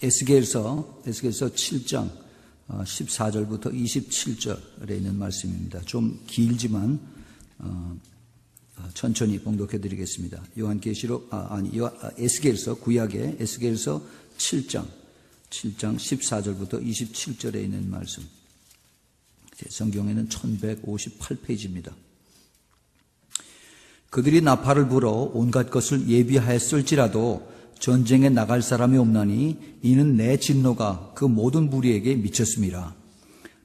에스겔서 7장 14절부터 27절에 있는 말씀입니다. 좀 길지만 천천히 봉독해 드리겠습니다. 에스겔서, 구약의 에스겔서 7장 14절부터 27절에 있는 말씀. 제 성경에는 1158페이지입니다. 그들이 나팔을 불어 온갖 것을 예비하였을지라도 전쟁에 나갈 사람이 없나니 이는 내 진노가 그 모든 무리에게 미쳤습니다.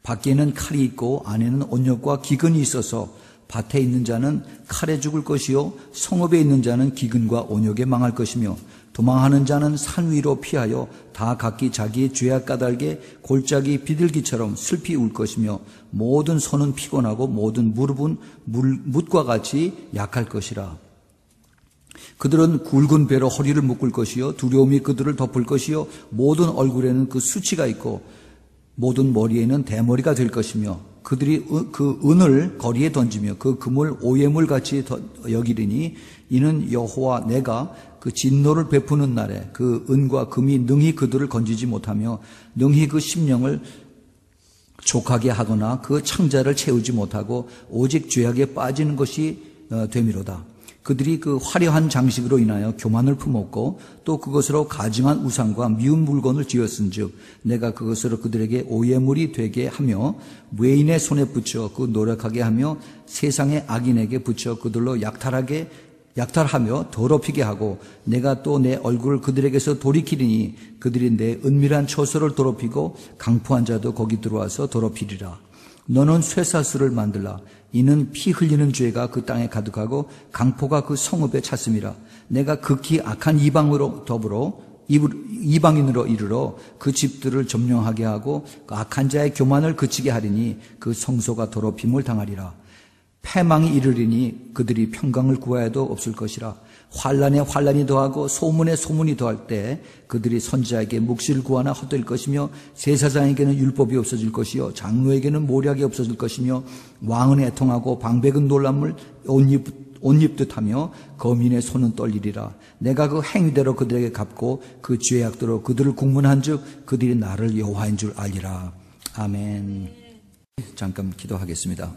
밖에는 칼이 있고 안에는 온역과 기근이 있어서 밭에 있는 자는 칼에 죽을 것이요 성읍에 있는 자는 기근과 온역에 망할 것이며 도망하는 자는 산 위로 피하여 다 각기 자기의 죄악 까닭에 골짜기 비둘기처럼 슬피 울 것이며 모든 손은 피곤하고 모든 무릎은 뭇과 같이 약할 것이라. 그들은 굵은 배로 허리를 묶을 것이요 두려움이 그들을 덮을 것이요 모든 얼굴에는 그 수치가 있고 모든 머리에는 대머리가 될 것이며 그들이 그 은을 거리에 던지며 그 금을 오해물 같이 여기리니 이는 여호와 내가 그 진노를 베푸는 날에 그 은과 금이 능히 그들을 건지지 못하며 능히 그 심령을 족하게 하거나 그 창자를 채우지 못하고 오직 죄악에 빠지는 것이 되미로다. 그들이 그 화려한 장식으로 인하여 교만을 품었고 또 그것으로 가증한 우상과 미운 물건을 지었은즉 내가 그것으로 그들에게 오해물이 되게 하며 외인의 손에 붙여 그 노력하게 하며 세상의 악인에게 붙여 그들로 약탈하며 더럽히게 하고 내가 또 내 얼굴을 그들에게서 돌이키리니 그들이 내 은밀한 처소를 더럽히고 강포한 자도 거기 들어와서 더럽히리라. 너는 쇠사슬을 만들라. 이는 피 흘리는 죄가 그 땅에 가득하고 강포가 그 성읍에 찼음이라. 내가 극히 악한 이방인으로 이르러 그 집들을 점령하게 하고 그 악한 자의 교만을 그치게 하리니 그 성소가 더럽힘을 당하리라. 패망이 이르리니 그들이 평강을 구하여도 없을 것이라. 환난에 환난이 더하고 소문에 소문이 더할 때 그들이 선지자에게 묵시를 구하나 헛될 것이며 제사장에게는 율법이 없어질 것이요 장로에게는 모략이 없어질 것이며 왕은 애통하고 방백은 놀람을 옷 입듯 하며 거민의 손은 떨리리라. 내가 그 행위대로 그들에게 갚고 그 죄악대로 그들을 국문한즉 그들이 나를 여호와인 줄 알리라. 아멘. 잠깐 기도하겠습니다.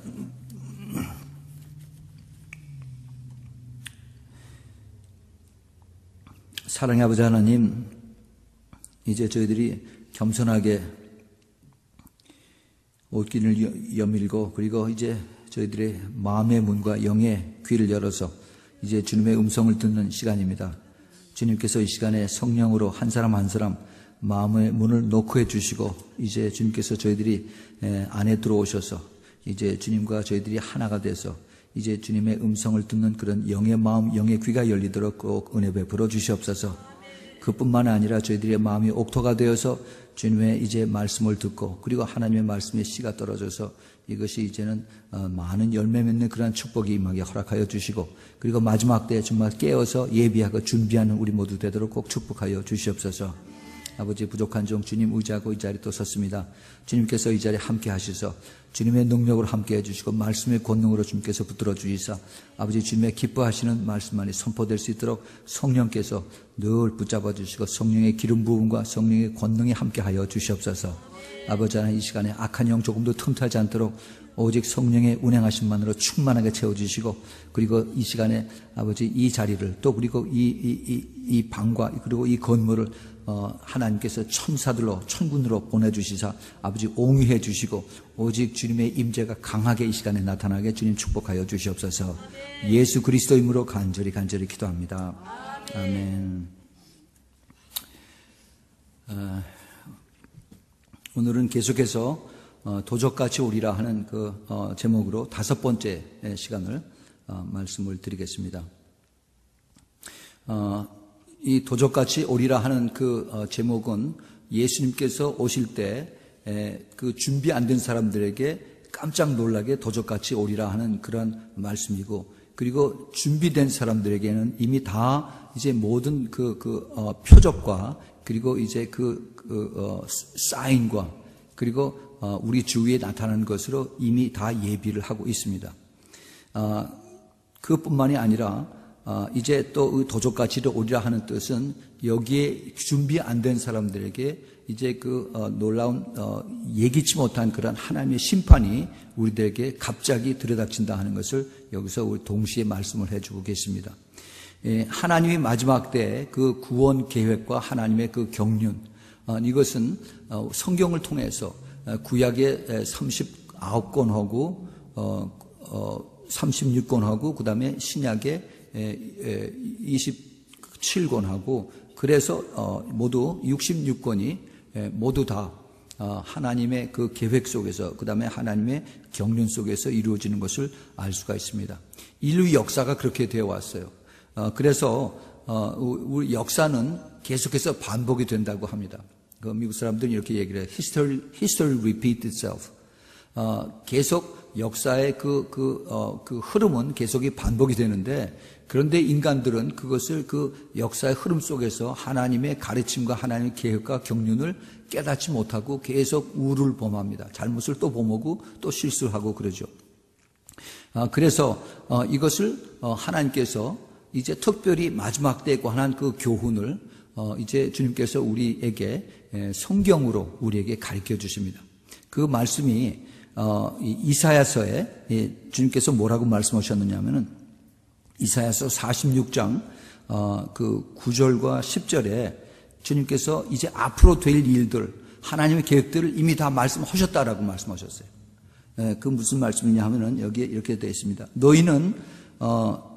사랑의 아버지 하나님, 이제 저희들이 겸손하게 옷깃을 여밀고 그리고 이제 저희들의 마음의 문과 영의 귀를 열어서 이제 주님의 음성을 듣는 시간입니다. 주님께서 이 시간에 성령으로 한 사람 한 사람 마음의 문을 노크해 주시고 이제 주님께서 저희들이 안에 들어오셔서 이제 주님과 저희들이 하나가 돼서 이제 주님의 음성을 듣는 그런 영의 마음, 영의 귀가 열리도록 꼭 은혜 베풀어 주시옵소서. 그뿐만 아니라 저희들의 마음이 옥토가 되어서 주님의 이제 말씀을 듣고 그리고 하나님의 말씀에 씨가 떨어져서 이것이 이제는 많은 열매 맺는 그러한 축복이 임하게 허락하여 주시고 그리고 마지막 때에 정말 깨어서 예비하고 준비하는 우리 모두 되도록 꼭 축복하여 주시옵소서. 아버지, 부족한 종 주님 의지하고 이 자리에 또 섰습니다. 주님께서 이 자리에 함께 하셔서 주님의 능력으로 함께 해주시고 말씀의 권능으로 주님께서 붙들어 주시사 아버지 주님의 기뻐하시는 말씀만이 선포될 수 있도록 성령께서 늘 붙잡아 주시고 성령의 기름 부음과 성령의 권능이 함께 하여 주시옵소서. 아버지 하나님, 이 시간에 악한 영 조금도 틈타지 않도록 오직 성령의 운행하심만으로 충만하게 채워주시고 그리고 이 시간에 아버지 이 자리를 또 그리고 이 방과 그리고 이 건물을 하나님께서 천사들로 천군으로 보내주시사 아버지 옹유해 주시고 오직 주님의 임재가 강하게 이 시간에 나타나게 주님 축복하여 주시옵소서. 예수 그리스도 이름으로 간절히 기도합니다. 아멘. 오늘은 계속해서 도적같이 오리라 하는 그 제목으로 5번째 시간을 말씀을 드리겠습니다. 이 도적같이 오리라 하는 그 제목은 예수님께서 오실 때 그 준비 안 된 사람들에게 깜짝 놀라게 도적같이 오리라 하는 그런 말씀이고 그리고 준비된 사람들에게는 이미 다 이제 모든 표적과 그리고 이제 사인과 그리고 우리 주위에 나타나는 것으로 이미 다 예비를 하고 있습니다. 그것뿐만이 아니라 이제 또 도적같이 오리라 하는 뜻은 여기에 준비 안 된 사람들에게 이제 놀라운 예기치 못한 그런 하나님의 심판이 우리들에게 갑자기 들여닥친다 하는 것을 여기서 우리 동시에 말씀을 해주고 계십니다. 하나님이 마지막 때 그 구원 계획과 하나님의 그 경륜, 이것은 성경을 통해서 구약의 39권하고 36권하고 그 다음에 신약의 27권하고 그래서 모두 66권이 모두 다 하나님의 그 계획 속에서 그 다음에 하나님의 경륜 속에서 이루어지는 것을 알 수가 있습니다. 인류 역사가 그렇게 되어 왔어요. 그래서 우리 역사는 계속해서 반복이 된다고 합니다. 미국 사람들은 이렇게 얘기를 해요. History repeats itself. 계속 역사의 그 흐름은 계속이 반복이 되는데, 그런데 인간들은 그것을 그 역사의 흐름 속에서 하나님의 가르침과 하나님의 계획과 경륜을 깨닫지 못하고 계속 우를 범합니다. 잘못을 또 범하고 또 실수하고 그러죠. 그래서 이것을 하나님께서 이제 특별히 마지막 때에 관한 그 교훈을 이제 주님께서 우리에게 성경으로 우리에게 가르쳐 주십니다. 그 말씀이 이사야서에 주님께서 뭐라고 말씀하셨느냐 하면은 이사야서 46장 그 9절과 10절에 주님께서 이제 앞으로 될 일들, 하나님의 계획들을 이미 다 말씀하셨다라고 말씀하셨어요. 그 무슨 말씀이냐 하면은 여기에 이렇게 되어 있습니다. 너희는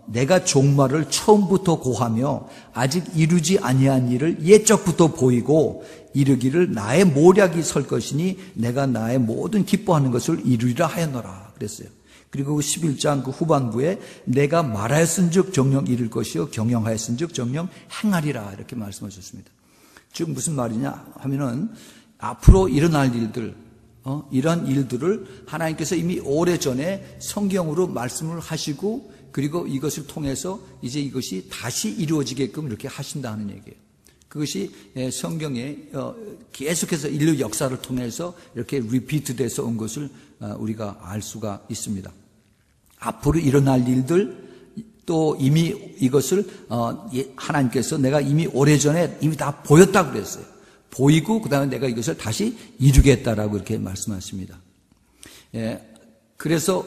내가 종말을 처음부터 고하며 아직 이루지 아니한 일을 옛적부터 보이고 이르기를 나의 모략이 설 것이니 내가 나의 모든 기뻐하는 것을 이루리라 하였노라 그랬어요. 그리고 11장 그 후반부에 내가 말하였은즉 정령 이룰 것이요 경영하였은즉 정령 행하리라 이렇게 말씀하셨습니다. 즉 무슨 말이냐 하면은 앞으로 일어날 일들, 이런 일들을 하나님께서 이미 오래전에 성경으로 말씀을 하시고 그리고 이것을 통해서 이제 이것이 다시 이루어지게끔 이렇게 하신다 하는 얘기예요. 그것이 성경에 계속해서 인류 역사를 통해서 이렇게 리피트돼서 온 것을 우리가 알 수가 있습니다. 앞으로 일어날 일들 또 이미 이것을 하나님께서 내가 이미 오래전에 이미 다 보였다고 그랬어요. 보이고 그 다음에 내가 이것을 다시 이루겠다라고 이렇게 말씀하십니다. 그래서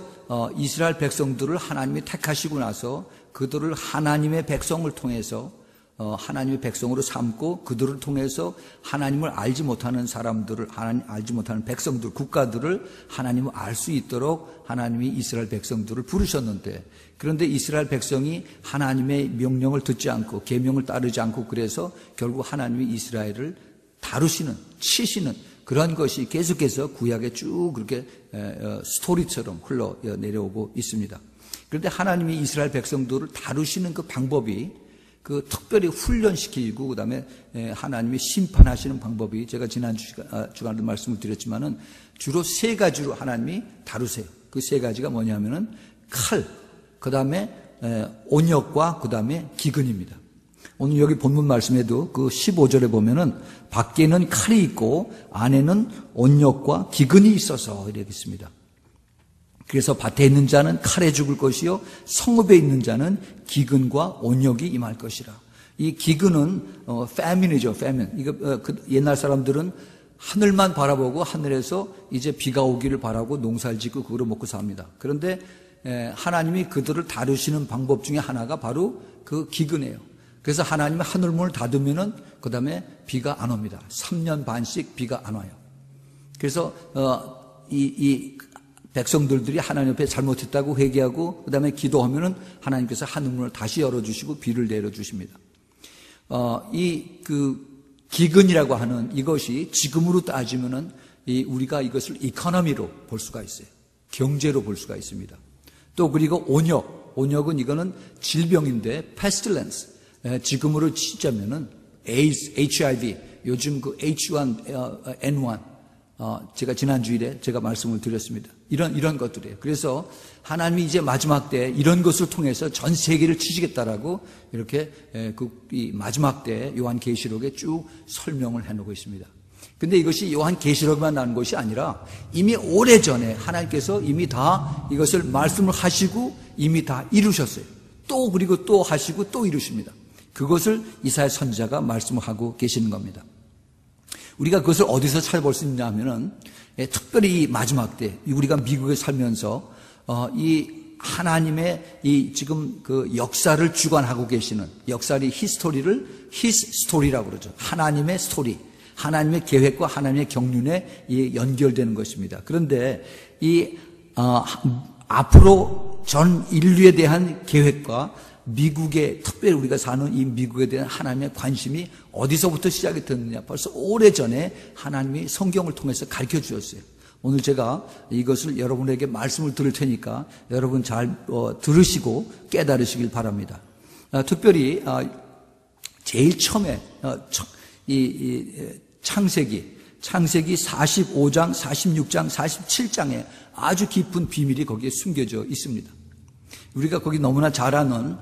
이스라엘 백성들을 하나님이 택하시고 나서 그들을 하나님의 백성을 통해서 하나님의 백성으로 삼고 그들을 통해서 하나님을 알지 못하는 사람들을, 하나님 알지 못하는 백성들, 국가들을 하나님을 알 수 있도록 하나님이 이스라엘 백성들을 부르셨는데, 그런데 이스라엘 백성이 하나님의 명령을 듣지 않고 계명을 따르지 않고 그래서 결국 하나님이 이스라엘을 다루시는, 치시는 그런 것이 계속해서 구약에 쭉 그렇게 스토리처럼 흘러 내려오고 있습니다. 그런데 하나님이 이스라엘 백성들을 다루시는 그 방법이 그 특별히 훈련시키고 그다음에 하나님이 심판하시는 방법이 제가 지난 주간에도 말씀을 드렸지만은 주로 세 가지로 하나님이 다루세요. 그 세 가지가 뭐냐면은 칼, 그다음에 온역과 그다음에 기근입니다. 오늘 여기 본문 말씀에도 그 15절에 보면은 밖에는 칼이 있고 안에는 온역과 기근이 있어서 이렇게 있습니다. 그래서 밭에 있는 자는 칼에 죽을 것이요 성읍에 있는 자는 기근과 온역이 임할 것이라. 이 기근은 패민이죠, 패민. 이거 옛날 사람들은 하늘만 바라보고 하늘에서 이제 비가 오기를 바라고 농사를 짓고 그거로 먹고 삽니다. 그런데 하나님이 그들을 다루시는 방법 중에 하나가 바로 그 기근이에요. 그래서 하나님이 하늘문을 닫으면은 그 다음에 비가 안 옵니다. 3년 반씩 비가 안 와요. 그래서 이 백성들이 하나님 앞에 잘못했다고 회개하고 그 다음에 기도하면은 하나님께서 하늘문을 다시 열어주시고 비를 내려주십니다. 기근이라고 하는 이것이 지금으로 따지면은 우리가 이것을 이코노미로 볼 수가 있어요. 경제로 볼 수가 있습니다. 또 그리고 온역은 이거는 질병인데 pestilence. 지금으로 치자면은 AIDS, HIV, 요즘 그 H1N1 제가 지난 주일에 제가 말씀을 드렸습니다. 이런 것들이에요. 그래서 하나님이 이제 마지막 때 이런 것을 통해서 전 세계를 치시겠다라고 이렇게 이 마지막 때 요한계시록에 쭉 설명을 해놓고 있습니다. 근데 이것이 요한계시록만 나는 것이 아니라 이미 오래전에 하나님께서 이미 다 이것을 말씀을 하시고 이미 다 이루셨어요. 또 그리고 또 하시고 또 이루십니다. 그것을 이사야 선지자가 말씀을 하고 계시는 겁니다. 우리가 그것을 어디서 찾아볼 수 있냐 하면은, 특별히 마지막 때, 우리가 미국에 살면서, 이 하나님의 이 지금 그 역사를 주관하고 계시는, 역사의 히스토리를 히스 스토리라고 그러죠. 하나님의 스토리, 하나님의 계획과 하나님의 경륜에 연결되는 것입니다. 그런데 앞으로 전 인류에 대한 계획과 미국에, 특별히 우리가 사는 이 미국에 대한 하나님의 관심이 어디서부터 시작이 됐느냐. 벌써 오래전에 하나님이 성경을 통해서 가르쳐 주셨어요. 오늘 제가 이것을 여러분에게 말씀을 드릴 테니까 여러분 잘 들으시고 깨달으시길 바랍니다. 특별히 제일 처음에 창세기 45장, 46장, 47장에 아주 깊은 비밀이 거기에 숨겨져 있습니다. 우리가 거기 너무나 잘 아는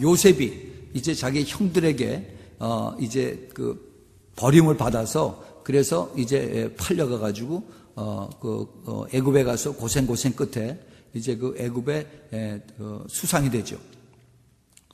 요셉이 이제 자기 형들에게 이제 그 버림을 받아서, 그래서 이제 팔려가 가지고 애굽에 가서 고생 끝에 이제 그 애굽의 수상이 되죠.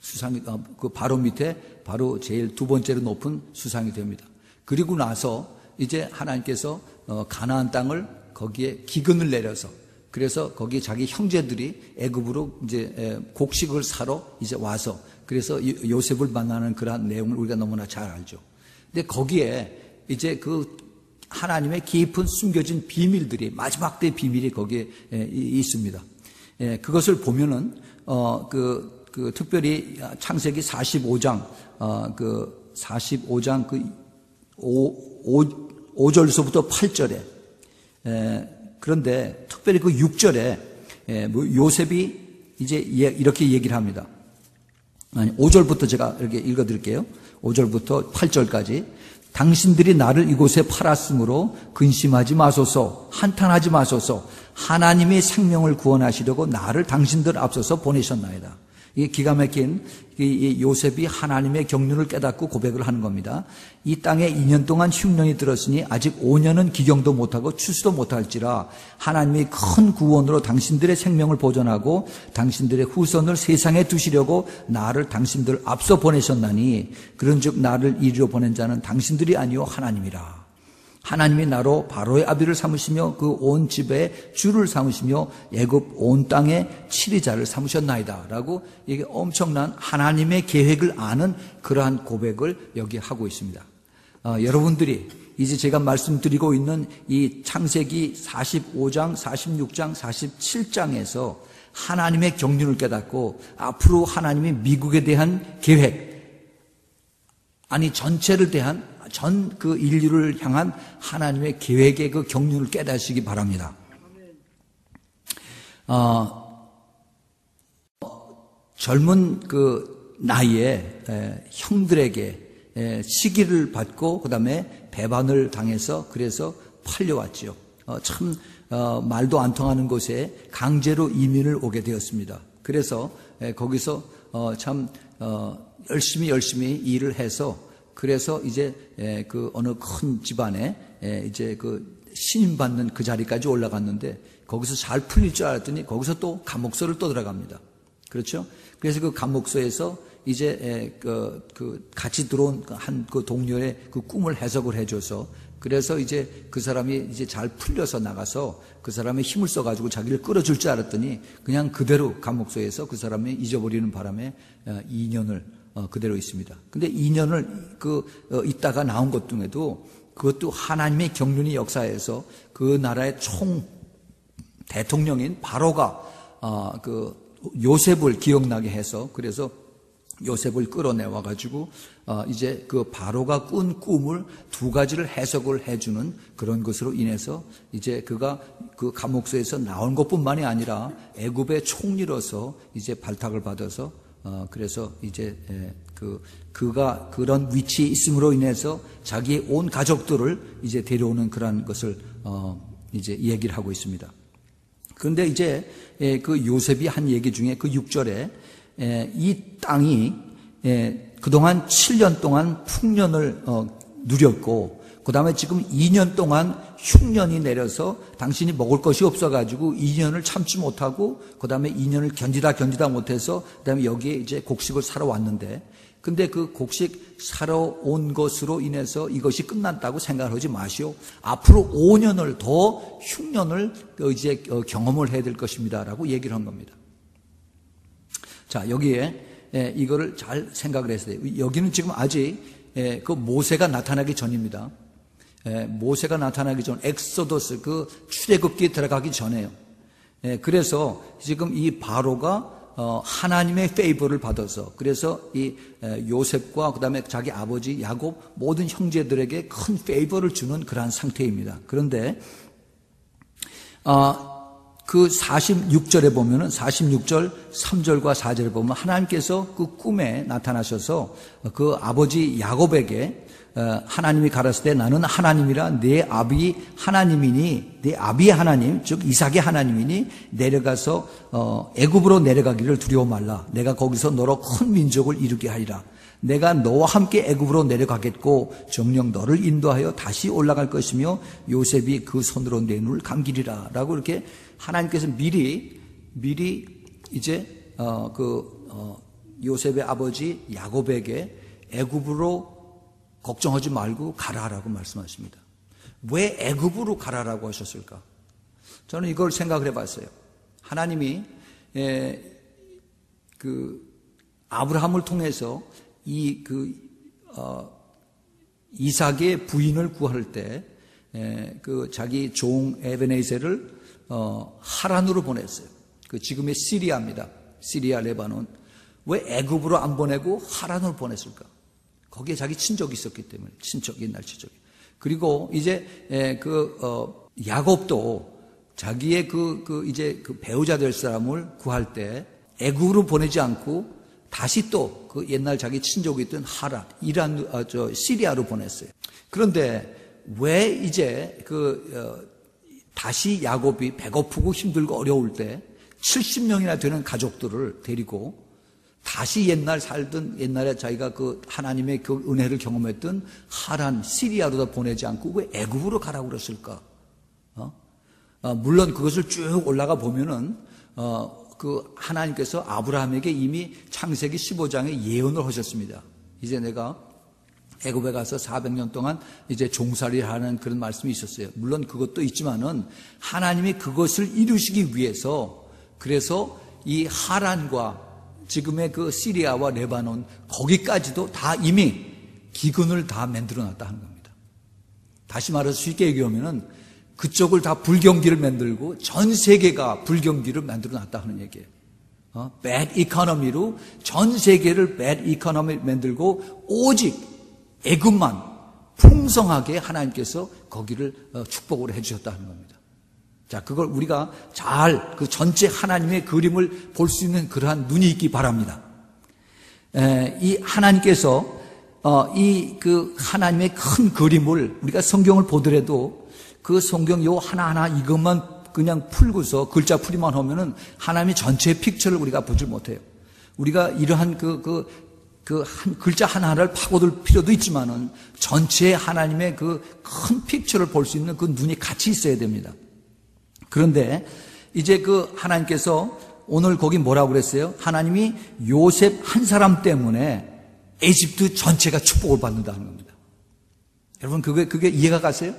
수상이 그 바로 밑에 바로 제일 두 번째로 높은 수상이 됩니다. 그리고 나서 이제 하나님께서 가나안 땅을 거기에 기근을 내려서, 그래서 거기 자기 형제들이 애굽으로 이제 곡식을 사러 이제 와서, 그래서 요셉을 만나는 그러한 내용을 우리가 너무나 잘 알죠. 근데 거기에 이제 그 하나님의 깊은 숨겨진 비밀들이, 마지막 때의 비밀이 거기에 있습니다. 그것을 보면은 특별히 창세기 45장 5절서부터 8절에, 그런데 특별히 그 6절에 요셉이 이제 이렇게 얘기를 합니다. 5절부터 제가 이렇게 읽어드릴게요. 5절부터 8절까지. 당신들이 나를 이곳에 팔았으므로 근심하지 마소서, 한탄하지 마소서. 하나님이 생명을 구원하시려고 나를 당신들 앞서서 보내셨나이다. 이게 기가 막힌 이 요셉이 하나님의 경륜을 깨닫고 고백을 하는 겁니다. 이 땅에 2년 동안 흉년이 들었으니 아직 5년은 기경도 못하고 추수도 못할지라 하나님이 큰 구원으로 당신들의 생명을 보존하고 당신들의 후손을 세상에 두시려고 나를 당신들 앞서 보내셨나니 그런즉 나를 이리로 보낸 자는 당신들이 아니요 하나님이라. 하나님이 나로 바로의 아비를 삼으시며 그 온 집에 주를 삼으시며 애굽 온 땅에 치리자를 삼으셨나이다 라고 이게 엄청난 하나님의 계획을 아는 그러한 고백을 여기 하고 있습니다. 여러분들이 이제 제가 말씀드리고 있는 이 창세기 45장, 46장, 47장에서 하나님의 경륜을 깨닫고 앞으로 하나님이 미국에 대한 계획, 아니 전체를 대한 전 그 인류를 향한 하나님의 계획의 그 경륜을 깨닫으시기 바랍니다. 젊은 그 나이에 형들에게 시기를 받고 그다음에 배반을 당해서 그래서 팔려왔죠. 참 말도 안 통하는 곳에 강제로 이민을 오게 되었습니다. 그래서 거기서 참 열심히 일을 해서 그래서 이제 그 어느 큰 집안에 이제 그 신임받는 그 자리까지 올라갔는데 거기서 잘 풀릴 줄 알았더니 거기서 또 감옥소를 또 들어갑니다. 그렇죠? 그래서 그 감옥소에서 이제 그 같이 들어온 한 그 동료의 그 꿈을 해석을 해줘서 그래서 이제 그 사람이 이제 잘 풀려서 나가서 그 사람의 힘을 써가지고 자기를 끌어줄 줄 알았더니 그냥 그대로 감옥소에서 그 사람이 잊어버리는 바람에 2년을 그대로 있습니다. 근데 2년을 있다가 나온 것 중에도 그것도 하나님의 경륜이 역사에서 그 나라의 총 대통령인 바로가 그 요셉을 기억나게 해서 그래서 요셉을 끌어내와 가지고 이제 그 바로가 꾼 꿈을 두 가지를 해석을 해주는 그런 것으로 인해서 이제 그가 그 감옥소에서 나온 것뿐만이 아니라 애굽의 총리로서 이제 발탁을 받아서 그래서 이제 그가 그런 위치에 있음으로 인해서 자기의 온 가족들을 이제 데려오는 그런 것을 이제 얘기를 하고 있습니다. 그런데 이제 그 요셉이 한 얘기 중에 그 6절에 이 땅이 그동안 7년 동안 풍년을 누렸고 그 다음에 지금 2년 동안 흉년이 내려서 당신이 먹을 것이 없어가지고 2년을 참지 못하고 그 다음에 2년을 견디다 못해서 그 다음에 여기에 이제 곡식을 사러 왔는데 근데 그 곡식 사러 온 것으로 인해서 이것이 끝났다고 생각하지 마시오. 앞으로 5년을 더 흉년을 이제 경험을 해야 될 것입니다라고 얘기를 한 겁니다. 자, 여기에 이거를 잘 생각을 했어요. 여기는 지금 아직 그 모세가 나타나기 전입니다. 모세가 나타나기 전, 엑소더스 그 출애굽기에 들어가기 전에요. 그래서 지금 이 바로가 하나님의 페이버를 받아서, 그래서 이 요셉과 그다음에 자기 아버지 야곱 모든 형제들에게 큰 페이버를 주는 그러한 상태입니다. 그런데 그 46절에 보면은 46절 3절과 4절에 보면 하나님께서 그 꿈에 나타나셔서 그 아버지 야곱에게 하나님이 가라사대 때 나는 하나님이라 내 아비 하나님이니, 내 아비의 하나님 즉 이삭의 하나님이니 내려가서 애굽으로 내려가기를 두려워 말라. 내가 거기서 너로 큰 민족을 이루게 하리라. 내가 너와 함께 애굽으로 내려가겠고 정녕 너를 인도하여 다시 올라갈 것이며 요셉이 그 손으로 내 눈을 감기리라 라고 이렇게 하나님께서 미리 이제 요셉의 아버지 야곱에게 애굽으로 걱정하지 말고 가라라고 말씀하십니다. 왜 애굽으로 가라라고 하셨을까? 저는 이걸 생각을 해봤어요. 하나님이 그 아브라함을 통해서 이삭의 부인을 구할 때 그 자기 종 에베네셀을 하란으로 보냈어요. 그 지금의 시리아입니다. 시리아 레바논. 왜 애굽으로 안 보내고 하란으로 보냈을까? 거기에 자기 친족이 있었기 때문에, 옛날 친족이. 그리고 이제 야곱도 자기의 이제 배우자 될 사람을 구할 때 애굽으로 보내지 않고 다시 또 그 옛날 자기 친족이 있던 하란, 시리아로 보냈어요. 그런데 왜 이제 다시 야곱이 배고프고 힘들고 어려울 때 70명이나 되는 가족들을 데리고 다시 옛날에 자기가 그 하나님의 그 은혜를 경험했던 하란, 시리아로 보내지 않고 왜 애굽으로 가라고 그랬을까? 물론 그것을 쭉 올라가 보면은 그 하나님께서 아브라함에게 이미 창세기 15장에 예언을 하셨습니다. 이제 내가 애굽에 가서 400년 동안 이제 종살이를 하는 그런 말씀이 있었어요. 물론 그것도 있지만은 하나님이 그것을 이루시기 위해서, 그래서 이 하란과 지금의 그 시리아와 레바논 거기까지도 다 이미 기근을 다 만들어 놨다 하는 겁니다. 다시 말해서 쉽게 얘기하면은 그쪽을 다 불경기를 만들고 전 세계가 불경기를 만들어 놨다 하는 얘기예요. bad economy로 전 세계를 bad economy 만들고 오직 애굽만 풍성하게 하나님께서 거기를 축복을 해주셨다 하는 겁니다. 자, 그걸 우리가 잘 그 전체 하나님의 그림을 볼 수 있는 그러한 눈이 있기 바랍니다. 이 하나님께서 그 하나님의 큰 그림을 우리가 성경을 보더라도 그 성경 요 하나하나 이것만 그냥 풀고서 글자 풀이만 하면은 하나님의 전체 픽처를 우리가 보질 못해요. 우리가 이러한 한 글자 하나하나를 파고들 필요도 있지만은 전체 하나님의 그 큰 픽처를 볼 수 있는 그 눈이 같이 있어야 됩니다. 그런데 이제 그 하나님께서 오늘 거기 뭐라고 그랬어요? 하나님이 요셉 한 사람 때문에 에집트 전체가 축복을 받는다는 겁니다. 여러분 그게 이해가 가세요?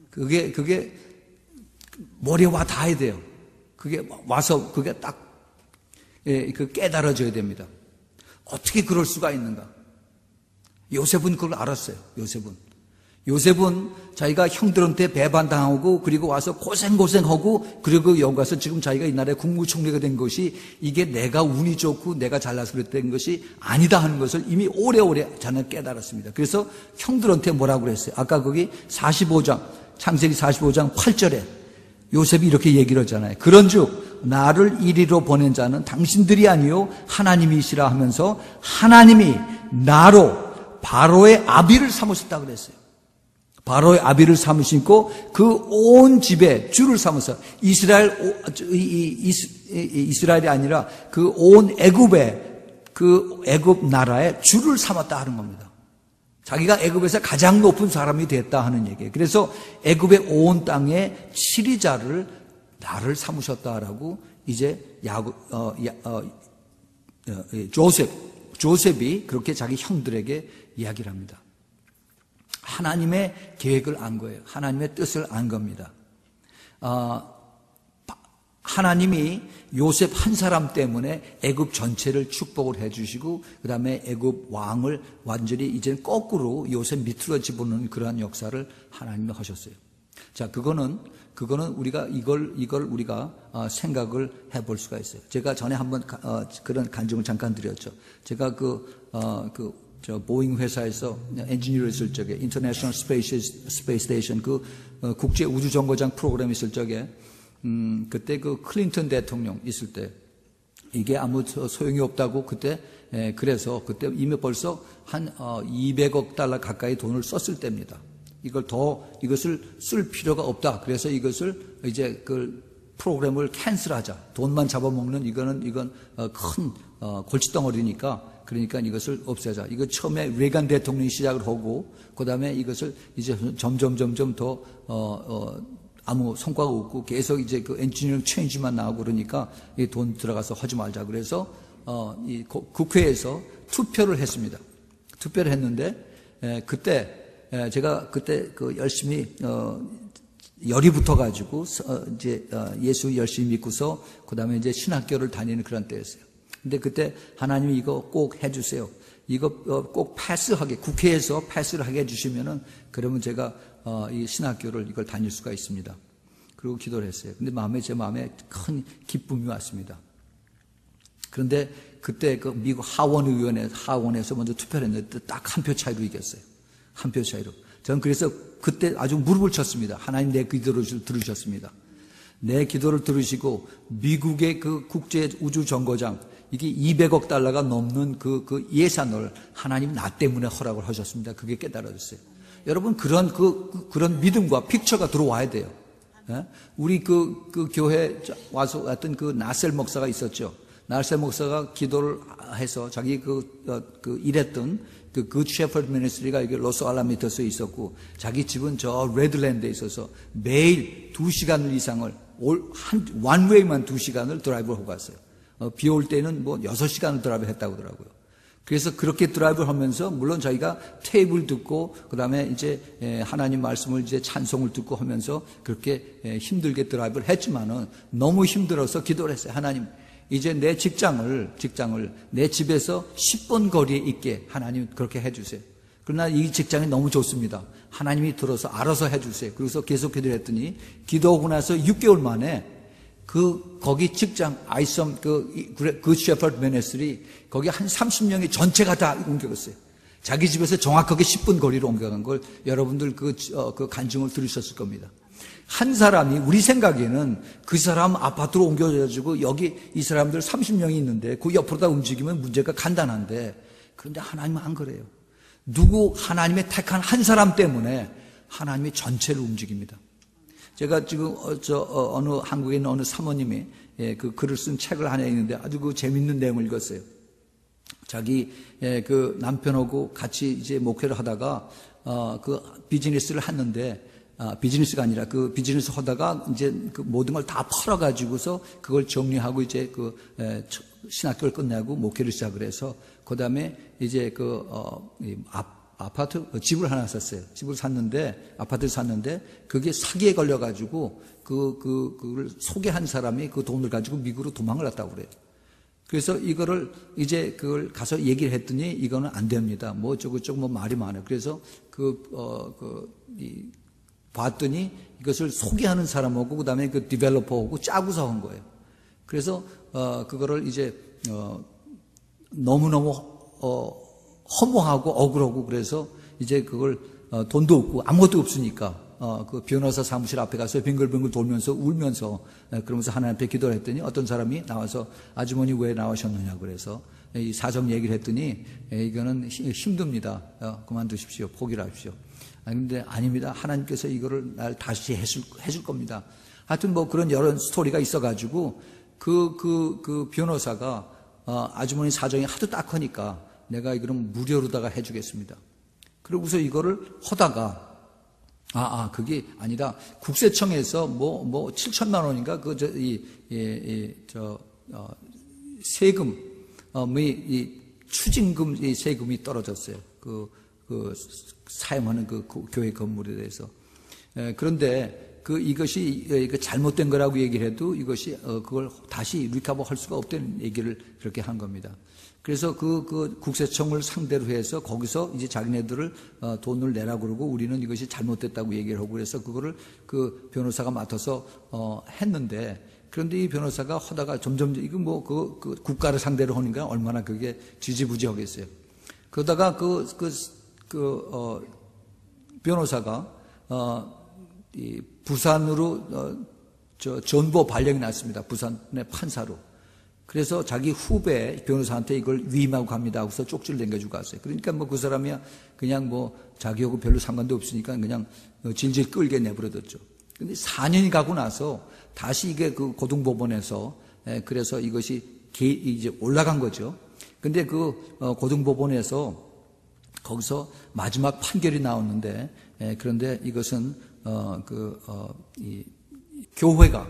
그게 머리에 와 닿아야 돼요. 그게 와서 그게 딱 깨달아져야 됩니다. 어떻게 그럴 수가 있는가? 요셉은 그걸 알았어요. 요셉은 자기가 형들한테 배반당하고 그리고 와서 고생하고 그리고 여기 와서 지금 자기가 이 나라의 국무총리가 된 것이 이게 내가 운이 좋고 내가 잘나서 그랬던 것이 아니다 하는 것을 이미 오래오래 자는 깨달았습니다. 그래서 형들한테 뭐라고 그랬어요? 아까 거기 45장 창세기 45장 8절에 요셉이 이렇게 얘기를 하잖아요. 그런즉 나를 이리로 보낸 자는 당신들이 아니요 하나님이시라 하면서 하나님이 나로 바로의 아비를 삼으셨다고 그랬어요. 바로의 아비를 삼으시고 그 온 집에 주를 삼아서 이스라엘이 아니라 그 온 애굽 나라의 주를 삼았다 하는 겁니다. 자기가 애굽에서 가장 높은 사람이 됐다 하는 얘기예요. 그래서 애굽의 온 땅의 치리자를 나를 삼으셨다라고 이제 조셉 조셉이 그렇게 자기 형들에게 이야기를 합니다. 하나님의 계획을 안 거예요. 하나님의 뜻을 안 겁니다. 하나님이 요셉 한 사람 때문에 애굽 전체를 축복을 해주시고 그 다음에 애굽 왕을 완전히 이제 거꾸로 요셉 밑으로 집어넣는 그러한 역사를 하나님이 하셨어요. 자, 그거는 우리가 이걸 우리가 생각을 해볼 수가 있어요. 제가 전에 한번 그런 간증을 잠깐 드렸죠. 제가 보잉 회사에서 엔지니어를 있을 적에 인터내셔널 스페이스 스테이션 국제 우주 정거장 프로그램 있을 적에 그때 그 클린턴 대통령 있을 때 이게 아무 소용이 없다고 그때 그래서 그때 이미 벌써 한 200억 달러 가까이 돈을 썼을 때입니다. 이것을 쓸 필요가 없다. 그래서 이것을 이제 그 프로그램을 캔슬하자. 돈만 잡아먹는 이건 큰 골칫덩어리니까 그러니까 이것을 없애자. 이거 처음에 레간 대통령이 시작을 하고 그다음에 이것을 이제 점점 더 아무 성과가 없고 계속 이제 그 엔지니어링 체인지만 나오고 그러니까 이 돈 들어가서 하지 말자. 그래서 이 국회에서 투표를 했습니다. 투표를 했는데 제가 그때 열심히 열이 붙어가지고 이제 예수 열심히 믿고서 그다음에 이제 신학교를 다니는 그런 때였어요. 근데 그때 하나님이 이거 꼭 해주세요. 이거 꼭 패스하게 국회에서 패스를 하게 해주시면은 그러면 제가 이 신학교를 이걸 다닐 수가 있습니다. 그리고 기도를 했어요. 근데 제 마음에 큰 기쁨이 왔습니다. 그런데 그때 그 미국 하원에서 먼저 투표를 했는데 딱 한 표 차이로 이겼어요. 한 표 차이로. 저는 그래서 그때 아주 무릎을 쳤습니다. 하나님 내 기도를 들으셨습니다. 내 기도를 들으시고 미국의 그 국제 우주 정거장 이게 200억 달러가 넘는 그 예산을 하나님 나 때문에 허락을 하셨습니다. 그게 깨달아졌어요. 여러분 그런 믿음과 픽처가 들어와야 돼요. 예? 우리 그 교회 와서 왔던 그 나셀 목사가 있었죠. 나셀 목사가 기도를 해서 자기 일했던 그 굿 셰퍼드 미니스트리가 이게 로스알라미터스에 있었고 자기 집은 저 레드랜드에 있어서 매일 2시간 이상을 원웨이만 2시간을 드라이브를 하고 갔어요. 비 올 때는 뭐 6시간을 드라이브 했다고 하더라고요. 그래서 그렇게 드라이브를 하면서 물론 저희가 테이블 듣고 그다음에 이제 하나님 말씀을 이제 찬송을 듣고 하면서 그렇게 힘들게 드라이브를 했지만은 너무 힘들어서 기도를 했어요. 하나님 이제 내 직장을 내 집에서 10분 거리에 있게 하나님 그렇게 해주세요. 그러나 이 직장이 너무 좋습니다. 하나님이 들어서 알아서 해주세요. 그래서 계속 기도를 했더니 기도하고 나서 6개월 만에 거기 직장 아이썸 그 셰퍼드 미니스트리 거기 한 30명이 전체가 다 옮겨갔어요. 자기 집에서 정확하게 10분 거리로 옮겨간 걸 여러분들 그 간증을 들으셨을 겁니다. 한 사람이 우리 생각에는 그 사람 아파트로 옮겨가지고 여기 이 사람들 30명이 있는데 그 옆으로 다 움직이면 문제가 간단한데 그런데 하나님은 안 그래요. 하나님의 택한 한 사람 때문에 하나님이 전체를 움직입니다. 제가 지금 한국에 있는 어느 사모님이 그 글을 쓴 책을 하나 있는데 아주 그 재밌는 내용을 읽었어요. 자기 그 남편하고 같이 이제 목회를 하다가 그 비즈니스를 했는데 비즈니스가 아니라 그 비즈니스 하다가 이제 그 모든 걸 다 팔아가지고서 그걸 정리하고 이제 신학교를 끝내고 목회를 시작을 해서 그 다음에 이제 집을 하나 샀어요. 아파트를 샀는데 그게 사기에 걸려가지고 그걸 소개한 사람이 그 돈을 가지고 미국으로 도망을 갔다고 그래요. 그래서 이거를 이제 그걸 가서 얘기를 했더니 이거는 안 됩니다. 뭐 어쩌고저쩌고 뭐 말이 많아요. 그래서 봤더니 이것을 소개하는 사람하고 그다음에 그 디벨로퍼하고 짜고서 한 거예요. 그래서 그거를 이제 너무너무 허무하고 억울하고 그래서 이제 그걸 돈도 없고 아무것도 없으니까 그 변호사 사무실 앞에 가서 빙글빙글 돌면서 울면서 그러면서 하나님 앞에 기도를 했더니 어떤 사람이 나와서 아주머니 왜 나오셨느냐 그래서 이 사정 얘기를 했더니 이거는 힘듭니다. 그만두십시오. 포기를 하십시오. 근데 아닙니다. 하나님께서 이거를 날 다시 해줄 겁니다. 하여튼 뭐 그런 여러 스토리가 있어가지고 그 변호사가 아주머니 사정이 하도 딱하니까 내가 이거는 무료로다가 해주겠습니다. 그러고서 이거를 하다가 그게 아니다. 국세청에서 뭐 7천만 원인가 세금 추징금, 이 세금이 떨어졌어요. 사용하는 그 교회 건물에 대해서. 그런데 이것이 잘못된 거라고 얘기를 해도 이것이 그걸 다시 리커버 할 수가 없다는 얘기를 그렇게 한 겁니다. 그래서 그 국세청을 상대로 해서 거기서 이제 자기네들을 돈을 내라고 그러고 우리는 이것이 잘못됐다고 얘기를 하고 그래서 그거를 그 변호사가 맡아서 했는데, 그런데 이 변호사가 하다가 점점 이거 뭐 그 국가를 상대로 하니까 얼마나 그게 지지부지하겠어요. 그러다가 변호사가 이 부산으로 전보 발령이 났습니다. 부산의 판사로. 그래서 자기 후배 변호사한테 이걸 위임하고 갑니다 하고서 쪽지를 남겨주고 갔어요. 그러니까 뭐 그 사람이야 그냥 뭐 자기하고 별로 상관도 없으니까 그냥 질질 끌게 내버려뒀죠. 근데 4년이 가고 나서 다시 이게 그 고등법원에서 그래서 이것이 이제 올라간 거죠. 근데 고등법원에서 거기서 마지막 판결이 나왔는데, 그런데 이것은 이 교회가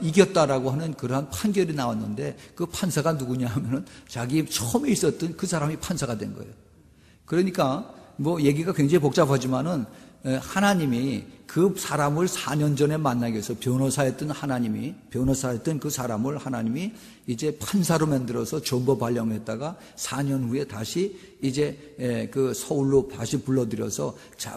이겼다라고 하는 그러한 판결이 나왔는데, 그 판사가 누구냐 하면은 자기 처음에 있었던 그 사람이 판사가 된 거예요. 그러니까 뭐 얘기가 굉장히 복잡하지만은 하나님이 그 사람을 4년 전에 만나기 위해서 변호사였던 그 사람을 하나님이 이제 판사로 만들어서 전보 발령했다가 4년 후에 다시 이제 그 서울로 다시 불러들여서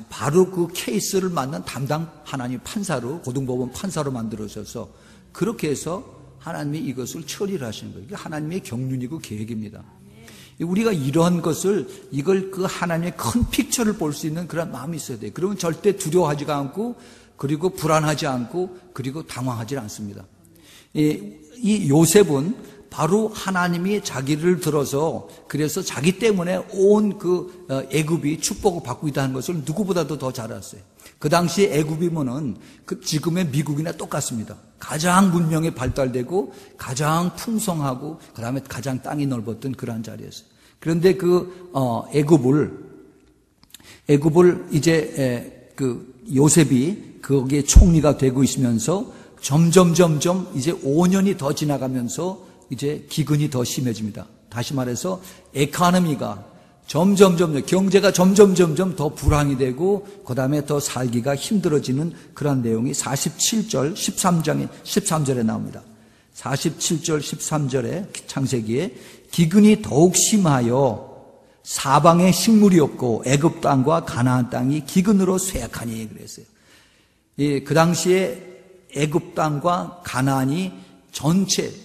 바로 그 케이스를 맡는 담당 하나님 판사로, 고등법원 판사로 만들어져서 그렇게 해서 하나님이 이것을 처리를 하시는 거예요. 이게 하나님의 경륜이고 계획입니다. 우리가 이러한 것을, 이걸 그 하나님의 큰 픽처를 볼 수 있는 그런 마음이 있어야 돼요. 그러면 절대 두려워하지가 않고, 그리고 불안하지 않고, 그리고 당황하지 않습니다. 이 요셉은 바로 하나님이 자기를 들어서, 그래서 자기 때문에 온 애굽이 축복을 받고 있다는 것을 누구보다도 더 잘 알았어요. 그 당시 애굽이면은 지금의 미국이나 똑같습니다. 가장 문명이 발달되고 가장 풍성하고 그다음에 가장 땅이 넓었던 그러한 자리였어요. 그런데 애굽을 이제 요셉이 거기에 총리가 되고 있으면서 점점 이제 5년이 더 지나가면서 이제 기근이 더 심해집니다. 다시 말해서 에코노미가 경제가 점점 더 불황이 되고 그다음에 더 살기가 힘들어지는 그런 내용이 47절 13절에 나옵니다. 47절 13절에 창세기에 기근이 더욱 심하여 사방에 식물이 없고 애굽 땅과 가나안 땅이 기근으로 쇠약하니 그랬어요. 그 당시에 애굽 땅과 가나안이 전체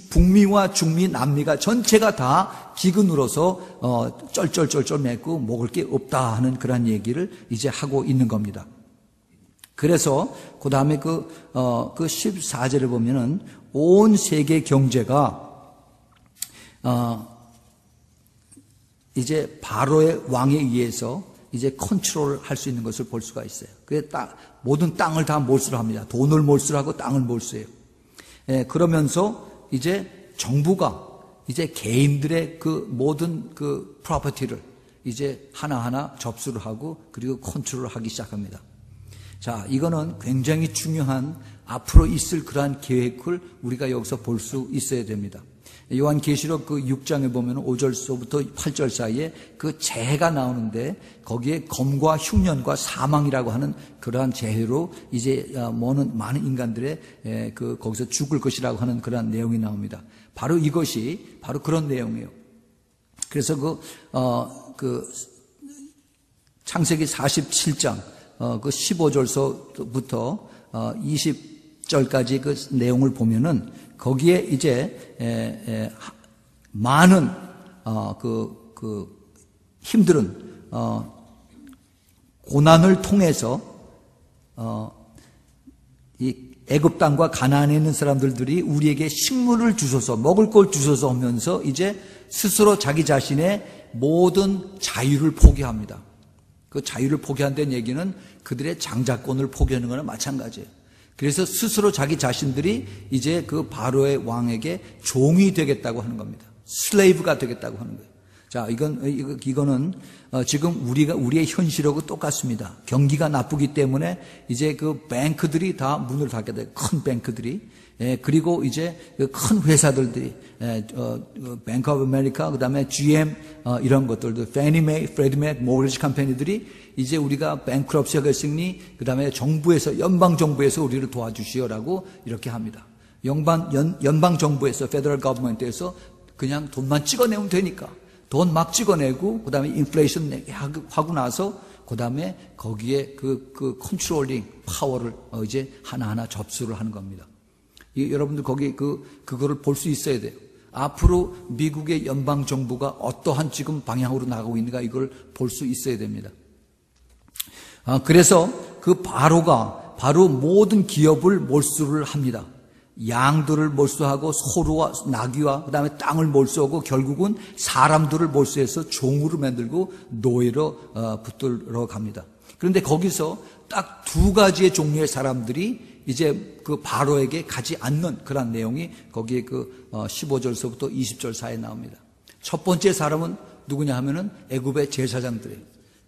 북미와 중미, 남미가 전체가 다 기근으로서 쩔쩔쩔쩔 맺고 먹을 게 없다 하는 그런 얘기를 이제 하고 있는 겁니다. 그래서 그 다음에 그 14절을 보면은 온 세계 경제가 이제 바로의 왕에 의해서 이제 컨트롤 할 수 있는 것을 볼 수가 있어요. 그래서 모든 땅을 다 몰수를 합니다. 돈을 몰수하고 땅을 몰수해요. 그러면서 이제 정부가 이제 개인들의 그 모든 그 프로퍼티를 이제 하나하나 접수를 하고 그리고 컨트롤을 하기 시작합니다. 자, 이거는 굉장히 중요한 앞으로 있을 그러한 계획을 우리가 여기서 볼 수 있어야 됩니다. 요한계시록 6장에 보면 5절서부터 8절 사이에 그 재해가 나오는데 거기에 검과 흉년과 사망이라고 하는 그러한 재해로 이제 많은 인간들의 거기서 죽을 것이라고 하는 그러한 내용이 나옵니다. 바로 이것이 바로 그런 내용이에요. 그래서 창세기 47장 15절서부터 20절까지 그 내용을 보면은 거기에 이제 많은 힘들은 고난을 통해서 이 애굽 땅과 가나안에 있는 사람들이 우리에게 식물을 주소서 먹을 걸 주소서 하면서 이제 스스로 자기 자신의 모든 자유를 포기합니다. 그 자유를 포기한다는 얘기는 그들의 장자권을 포기하는 거나 마찬가지예요. 그래서 스스로 자기 자신들이 이제 그 바로의 왕에게 종이 되겠다고 하는 겁니다. 슬레이브가 되겠다고 하는 거예요. 자, 이거는 지금 우리의 현실하고 똑같습니다. 경기가 나쁘기 때문에 이제 그 뱅크들이 다 문을 닫게 돼요. 큰 뱅크들이. 그리고 이제 큰 회사들이 뱅크 오브 아메리카, 그다음에 GM 이런 것들도 페니 메이, 프레디 맥, 모리지 컴퍼니들이 이제 우리가 뱅크럽시가 됐으니 그다음에 정부에서 연방 정부에서 우리를 도와주시오라고 이렇게 합니다. 연방 정부에서 페더럴 거버먼트에서 그냥 돈만 찍어내면 되니까 돈 막 찍어내고 그다음에 인플레이션 하고 나서 그다음에 거기에 그 컨트롤링 파워를 이제 하나하나 접수를 하는 겁니다. 여러분들 거기 그거를 볼 수 있어야 돼요. 앞으로 미국의 연방 정부가 어떠한 지금 방향으로 나가고 있는가 이걸 볼 수 있어야 됩니다. 그래서 그 바로가 바로 모든 기업을 몰수를 합니다. 양들을 몰수하고 소루와 나귀와 그다음에 땅을 몰수하고 결국은 사람들을 몰수해서 종으로 만들고 노예로 붙들어 갑니다. 그런데 거기서 딱 두 가지의 종류의 사람들이 이제 그 바로에게 가지 않는 그런 내용이 거기에 15절서부터 20절 사이에 나옵니다. 첫 번째 사람은 누구냐 하면은 애굽의 제사장들이에요.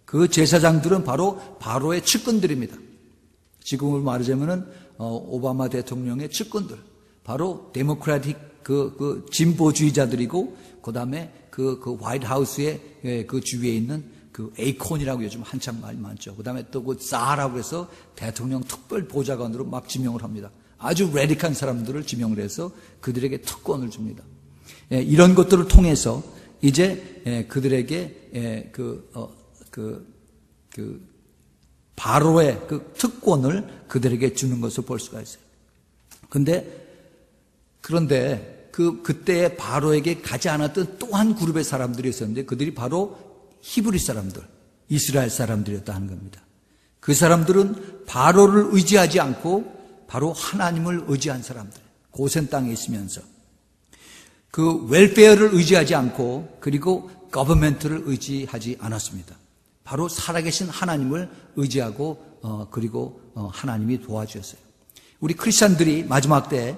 그 제사장들은 바로 바로의 측근들입니다. 지금으로 말하자면은 오바마 대통령의 측근들, 바로 데모크라틱 그 진보주의자들이고, 그 다음에 그 화이트 하우스의 그 주위에 있는 그 에이콘이라고 요즘 한참 말 많죠. 그 다음에 또 그 사라고 해서 대통령 특별 보좌관으로 막 지명을 합니다. 아주 레디컬한 사람들을 지명을 해서 그들에게 특권을 줍니다. 이런 것들을 통해서 이제 그들에게 바로의 그 특권을 그들에게 주는 것을 볼 수가 있어요. 그런데 그때 바로에게 가지 않았던 또 한 그룹의 사람들이 있었는데 그들이 바로 히브리 사람들, 이스라엘 사람들이었다 하는 겁니다. 그 사람들은 바로를 의지하지 않고 바로 하나님을 의지한 사람들, 고센 땅에 있으면서 그 웰페어를 의지하지 않고 그리고 거버먼트를 의지하지 않았습니다. 바로 살아계신 하나님을 의지하고 그리고 하나님이 도와주셨어요. 우리 크리스찬들이 마지막 때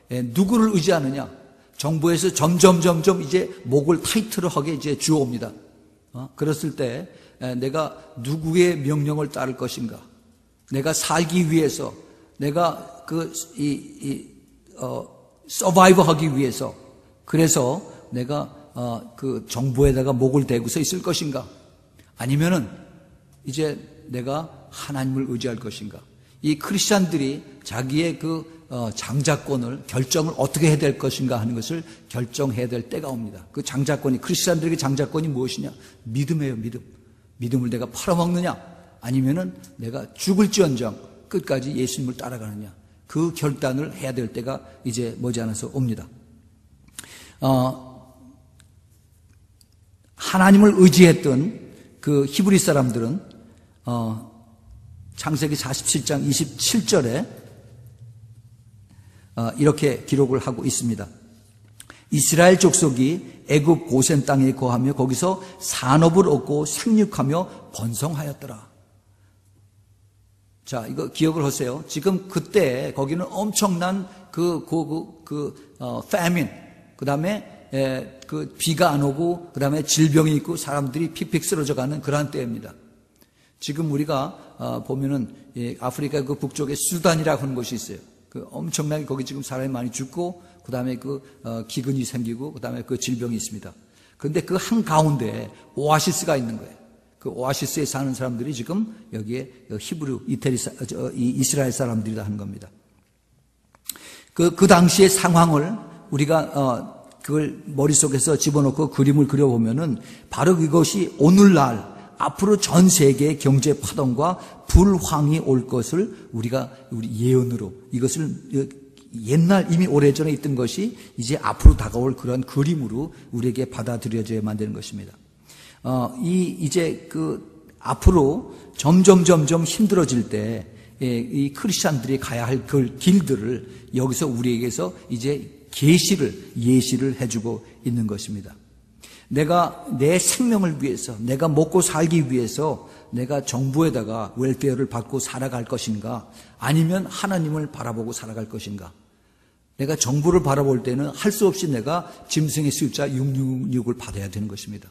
누구를 의지하느냐? 정부에서 점점 이제 목을 타이트를 하게 이제 주옵니다. 그랬을 때 내가 누구의 명령을 따를 것인가? 내가 살기 위해서, 내가 서바이브 하기 위해서, 그래서 내가 그 정부에다가 목을 대고서 있을 것인가? 아니면은 이제 내가 하나님을 의지할 것인가? 이 크리스찬들이 자기의 장자권을 결정을 어떻게 해야 될 것인가 하는 것을 결정해야 될 때가 옵니다. 그 장자권이, 크리스찬들에게 장자권이 무엇이냐? 믿음이에요, 믿음. 믿음을 내가 팔아먹느냐? 아니면은 내가 죽을지언정 끝까지 예수님을 따라가느냐? 그 결단을 해야 될 때가 이제 머지않아서 옵니다. 하나님을 의지했던 그 히브리 사람들은 창세기 47장 27절에 이렇게 기록을 하고 있습니다. 이스라엘 족속이 애굽 고센 땅에 거하며 거기서 산업을 얻고 생육하며 번성하였더라. 자, 이거 기억을 하세요. 지금 그때 거기는 엄청난 famine, 그 다음에 비가 안 오고 그 다음에 질병이 있고 사람들이 픽픽 쓰러져가는 그러한 때입니다. 지금 우리가 보면은 아프리카 그 북쪽에 수단이라고 하는 곳이 있어요. 그 엄청나게 거기 지금 사람이 많이 죽고 그 다음에 기근이 생기고 그 다음에 그 질병이 있습니다. 그런데 그 한가운데 오아시스가 있는 거예요. 그 오아시스에 사는 사람들이 지금 여기에 히브리 이스라엘 사람들이다 하는 겁니다. 그 당시의 상황을 우리가 그걸 머릿속에서 집어넣고 그림을 그려보면은 바로 이것이 오늘날 앞으로 전 세계의 경제 파동과 불황이 올 것을 우리 예언으로 이것을 옛날 이미 오래전에 있던 것이 이제 앞으로 다가올 그런 그림으로 우리에게 받아들여져야만 되는 것입니다. 이제 앞으로 점점 힘들어질 때 이 크리스찬들이 가야 할 그 길들을 여기서 우리에게서 이제 예시를 해주고 있는 것입니다. 내가 내 생명을 위해서, 내가 먹고 살기 위해서 내가 정부에다가 웰페어를 받고 살아갈 것인가? 아니면 하나님을 바라보고 살아갈 것인가? 내가 정부를 바라볼 때는 할 수 없이 내가 짐승의 숫자 666을 받아야 되는 것입니다.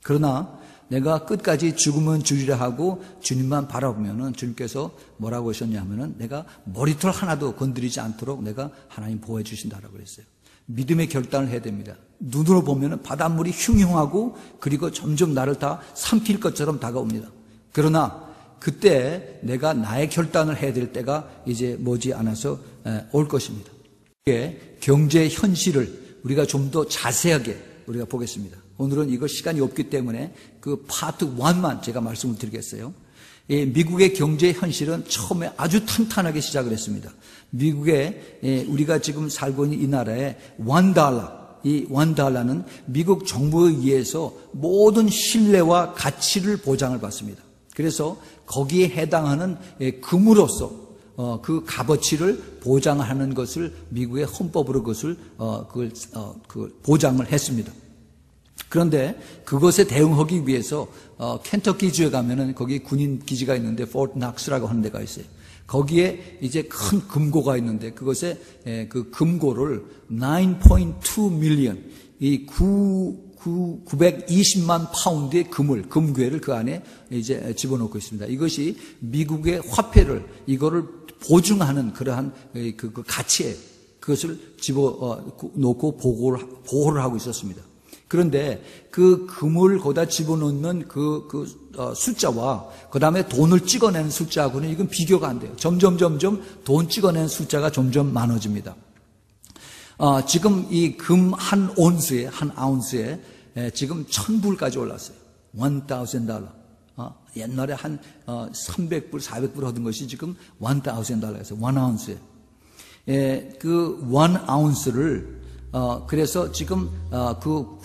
그러나 내가 끝까지 죽으면 주리라 하고 주님만 바라보면은 주님께서 뭐라고 하셨냐면은 내가 머리털 하나도 건드리지 않도록 내가 하나님 보호해 주신다라고 그랬어요. 믿음의 결단을 해야 됩니다. 눈으로 보면은 바닷물이 흉흉하고 그리고 점점 나를 다 삼킬 것처럼 다가옵니다. 그러나 그때 내가 나의 결단을 해야 될 때가 이제 머지 않아서 올 것입니다. 경제 현실을 우리가 좀 더 자세하게 우리가 보겠습니다. 오늘은 이거 시간이 없기 때문에 그 파트 1만 제가 말씀을 드리겠어요. 미국의 경제 현실은 처음에 아주 탄탄하게 시작을 했습니다. 미국의 우리가 지금 살고 있는 이 나라의 $1, 이 $1는 미국 정부에 의해서 모든 신뢰와 가치를 보장을 받습니다. 그래서 거기에 해당하는 금으로서 그 값어치를 보장하는 것을 미국의 헌법으로 그것을 보장을 했습니다. 그런데 그것에 대응하기 위해서 켄터키 주에 가면은 거기 군인 기지가 있는데 포트 낙스라고 하는 데가 있어요. 거기에 이제 큰 금고가 있는데 그것에 그 금고를 9.2 밀리언 이 920만 파운드의 금괴를 그 안에 이제 집어넣고 있습니다. 이것이 미국의 화폐를 이거를 보증하는 그러한 그 가치에 그것을 집어넣고 보호를 하고 있었습니다. 그런데 그 금을 거기다 집어넣는 숫자와 그 다음에 돈을 찍어내는 숫자하고는 이건 비교가 안 돼요. 점점 돈 찍어내는 숫자가 점점 많아집니다. 지금 이 금 한 아운스에 지금 1,000불까지 올랐어요. $1,000. 옛날에 한 300불, 400불 하던 것이 지금 $1,000에서 1아운스에. 그 1아운스를 그래서 지금 그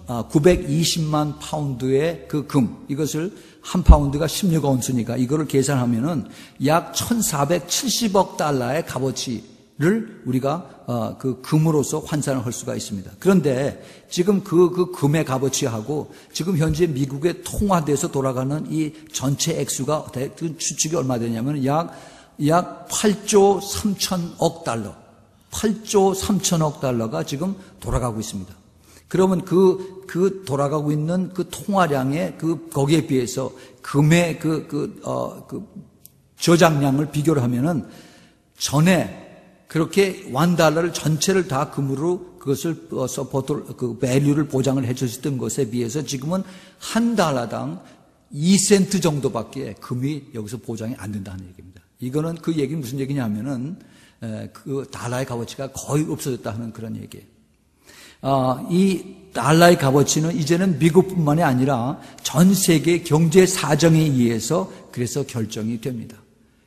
920만 파운드의 그 금, 이것을 한 파운드가 16아운스니까 이거를 계산하면은 약 1,470억 달러의 값어치를 우리가 그 금으로서 환산을 할 수가 있습니다. 그런데 지금 그 금의 값어치하고 지금 현재 미국의 통화돼서 돌아가는 이 전체 액수가 추측이 얼마 되냐면 약 8조 3천억 달러. 8조 3천억 달러가 지금 돌아가고 있습니다. 그러면 그 돌아가고 있는 그 통화량의 거기에 비해서 금의 저장량을 비교를 하면은 전에 그렇게 $1를 전체를 다 금으로 그것을 그 밸류를 보장을 해 줬던 것에 비해서 지금은 $1당 2센트 정도밖에 금이 여기서 보장이 안 된다는 얘기입니다. 이거는 그 얘기는 무슨 얘기냐면은 그 달러의 값어치가 거의 없어졌다 하는 그런 얘기예요. 이 달러의 값어치는 이제는 미국뿐만이 아니라 전 세계 경제 사정에 의해서 그래서 결정이 됩니다.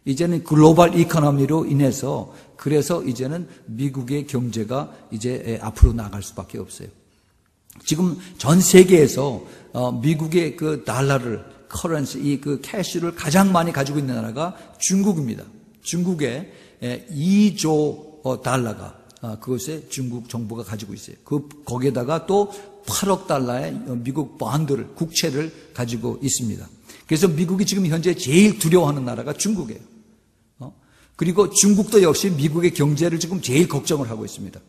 이제는 글로벌 이코노미로 인해서 그래서 이제는 미국의 경제가 이제 앞으로 나갈 수밖에 없어요. 지금 전 세계에서 미국의 그 달러를 커런시 이 그 캐시를 가장 많이 가지고 있는 나라가 중국입니다. 중국의 2조 달러가 그것에 중국 정부가 가지고 있어요. 거기에다가 또 8억 달러의 미국 본드를 국채를 가지고 있습니다. 그래서 미국이 지금 현재 제일 두려워하는 나라가 중국이에요. 그리고 중국도 역시 미국의 경제를 지금 제일 걱정을 하고 있습니다.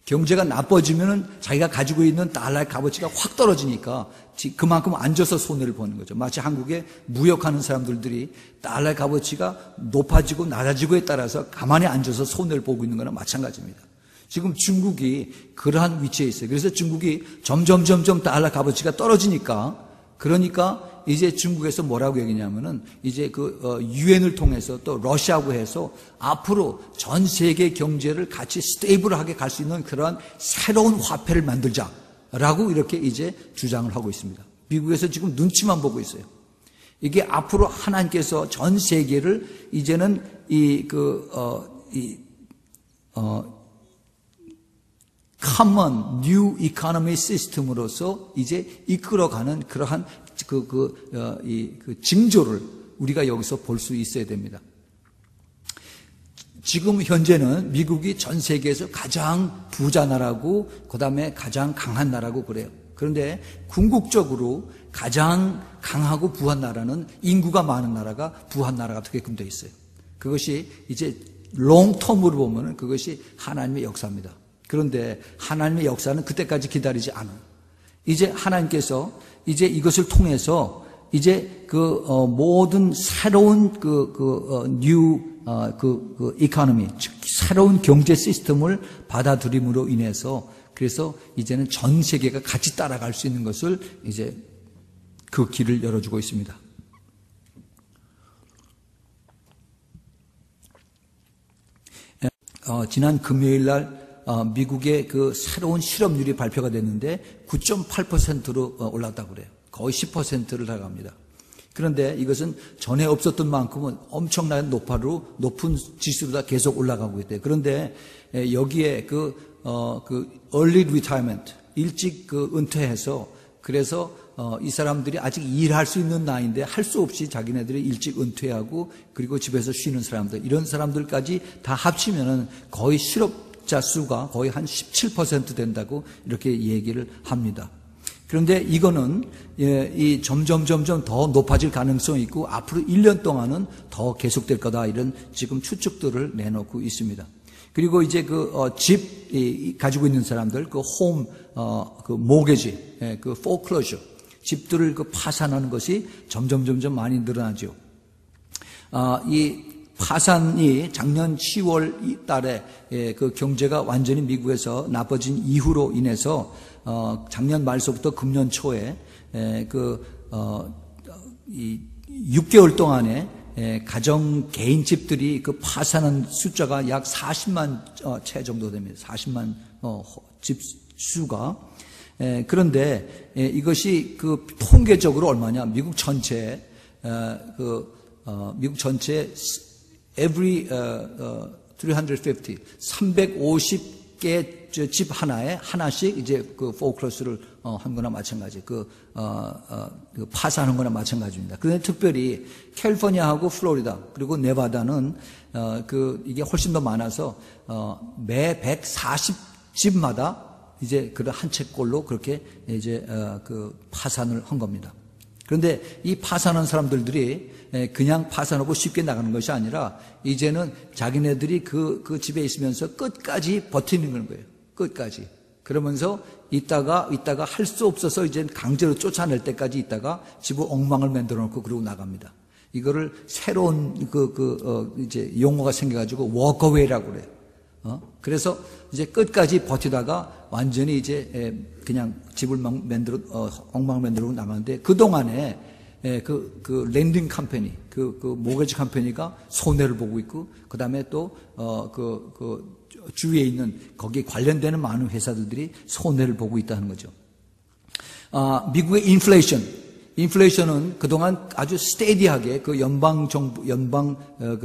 경제가 나빠지면은 자기가 가지고 있는 달러의 값어치가 확 떨어지니까 그만큼 앉아서 손해를 보는 거죠. 마치 한국에 무역하는 사람들이 달러의 값어치가 높아지고 낮아지고에 따라서 가만히 앉아서 손해를 보고 있는 거나 마찬가지입니다. 지금 중국이 그러한 위치에 있어요. 그래서 중국이 점점 달러 값어치가 떨어지니까 그러니까 이제 중국에서 뭐라고 얘기냐면은 이제 유엔을 통해서 또 러시아하고 해서 앞으로 전 세계 경제를 같이 스테이블하게 갈 수 있는 그러한 새로운 화폐를 만들자라고 이렇게 이제 주장을 하고 있습니다. 미국에서 지금 눈치만 보고 있어요. 이게 앞으로 하나님께서 전 세계를 이제는 common new economy system으로서 이제 이끌어가는 그러한 징조를 우리가 여기서 볼 수 있어야 됩니다. 지금 현재는 미국이 전 세계에서 가장 부자 나라고 그다음에 가장 강한 나라고 그래요. 그런데 궁극적으로 가장 강하고 부한 나라는 인구가 많은 나라가 부한 나라가 되게끔 되어 있어요. 그것이 이제 롱텀으로 보면 그것이 하나님의 역사입니다. 그런데 하나님의 역사는 그때까지 기다리지 않아요. 이제 하나님께서 이제 이것을 통해서 이제 모든 새로운 이코노미, 즉 새로운 경제 시스템을 받아들임으로 인해서 그래서 이제는 전 세계가 같이 따라갈 수 있는 것을 이제 그 길을 열어주고 있습니다. 지난 금요일 날 미국의 그 새로운 실업률이 발표가 됐는데 9.8%로 올랐다고 그래요. 거의 10%를 나갑니다. 그런데 이것은 전에 없었던 만큼은 엄청난 높은 지수로 계속 올라가고 있대요. 그런데 여기에 early retirement, 일찍 은퇴해서 그래서 이 사람들이 아직 일할 수 있는 나이인데 할 수 없이 자기네들이 일찍 은퇴하고 그리고 집에서 쉬는 사람들, 이런 사람들까지 다 합치면은 거의 실업자 수가 거의 한 17% 된다고 이렇게 얘기를 합니다. 그런데 이거는 이 점점 더 높아질 가능성이 있고 앞으로 1년 동안은 더 계속될 거다, 이런 지금 추측들을 내놓고 있습니다. 그리고 이제 집 가지고 있는 사람들, 홈, 모게지, foreclosure, 집들을 파산하는 것이 점점 많이 늘어나죠. 이 파산이 작년 10월 달에 그 경제가 완전히 미국에서 나빠진 이후로 인해서 작년 말서부터 금년 초에 이 6개월 동안에 가정 개인 집들이 파산한 숫자가 약 40만 채 정도 됩니다. 40만 집 수가. 그런데 이것이 통계적으로 얼마냐? 미국 전체 every 350개 집 하나에 하나씩 이제 foreclosure를 한 거나 마찬가지, 파산한 거나 마찬가지입니다. 그런데 특별히 캘리포니아하고 플로리다 그리고 네바다는 이게 훨씬 더 많아서 매 140집마다 이제 그런 한 채꼴로 그렇게 이제 파산을 한 겁니다. 그런데 이 파산한 사람들이 그냥 파산하고 쉽게 나가는 것이 아니라 이제는 자기네들이 그 집에 있으면서 끝까지 버티는 거예요. 끝까지. 그러면서 있다가 할 수 없어서 이제 강제로 쫓아낼 때까지 있다가 집을 엉망을 만들어 놓고 그러고 나갑니다. 이거를 새로운 이제 용어가 생겨가지고 워커웨이라고 그래요. 그래서 이제 끝까지 버티다가 완전히 이제 그냥 집을 엉망을 만들고 나가는데 그동안에 랜딩 컴퍼니, 모게지 컴퍼니가 손해를 보고 있고, 그 다음에 또, 주위에 있는 거기에 관련되는 많은 회사들이 손해를 보고 있다는 거죠. 미국의 인플레이션은 그동안 아주 스테디하게 연방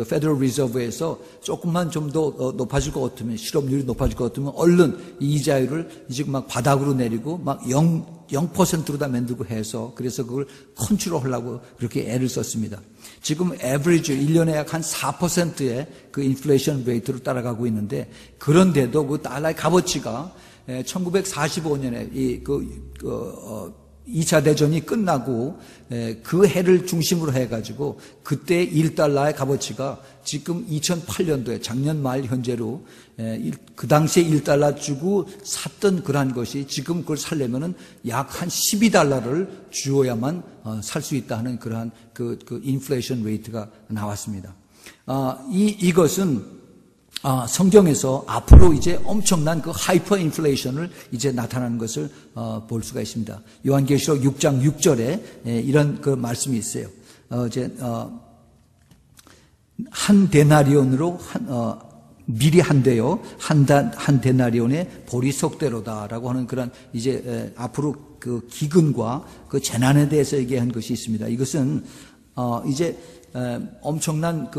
페더럴 리저브에서 조금만 좀 더 높아질 것 같으면, 실업률이 높아질 것 같으면 얼른 이자율을 이제 막 바닥으로 내리고 막 0%로 다 만들고 해서 그래서 그걸 컨트롤하려고 그렇게 애를 썼습니다. 지금 에버리지 1년에 약 한 4%의 인플레이션 레이트로 따라가고 있는데, 그런데도 그 달러의 값어치가 1945년에 2차 대전이 끝나고 그 해를 중심으로 해가지고 그때 1달러의 값어치가 지금 2008년도에 작년 말 현재로 그 당시에 1달러 주고 샀던 그러한 것이 지금 그걸 살려면은 약 한 12달러를 주어야만 살 수 있다 하는 그러한 인플레이션 레이트가 나왔습니다. 이것은 성경에서 앞으로 이제 엄청난 하이퍼 인플레이션을 이제 나타나는 것을 볼 수가 있습니다. 요한계시록 6장 6절에 이런 말씀이 있어요. 한 데나리온으로 미리 한대요. 한 데나리온의 보리 속대로다라고 하는 그런 이제 앞으로 기근과 재난에 대해서 얘기한 것이 있습니다. 이것은 이제 엄청난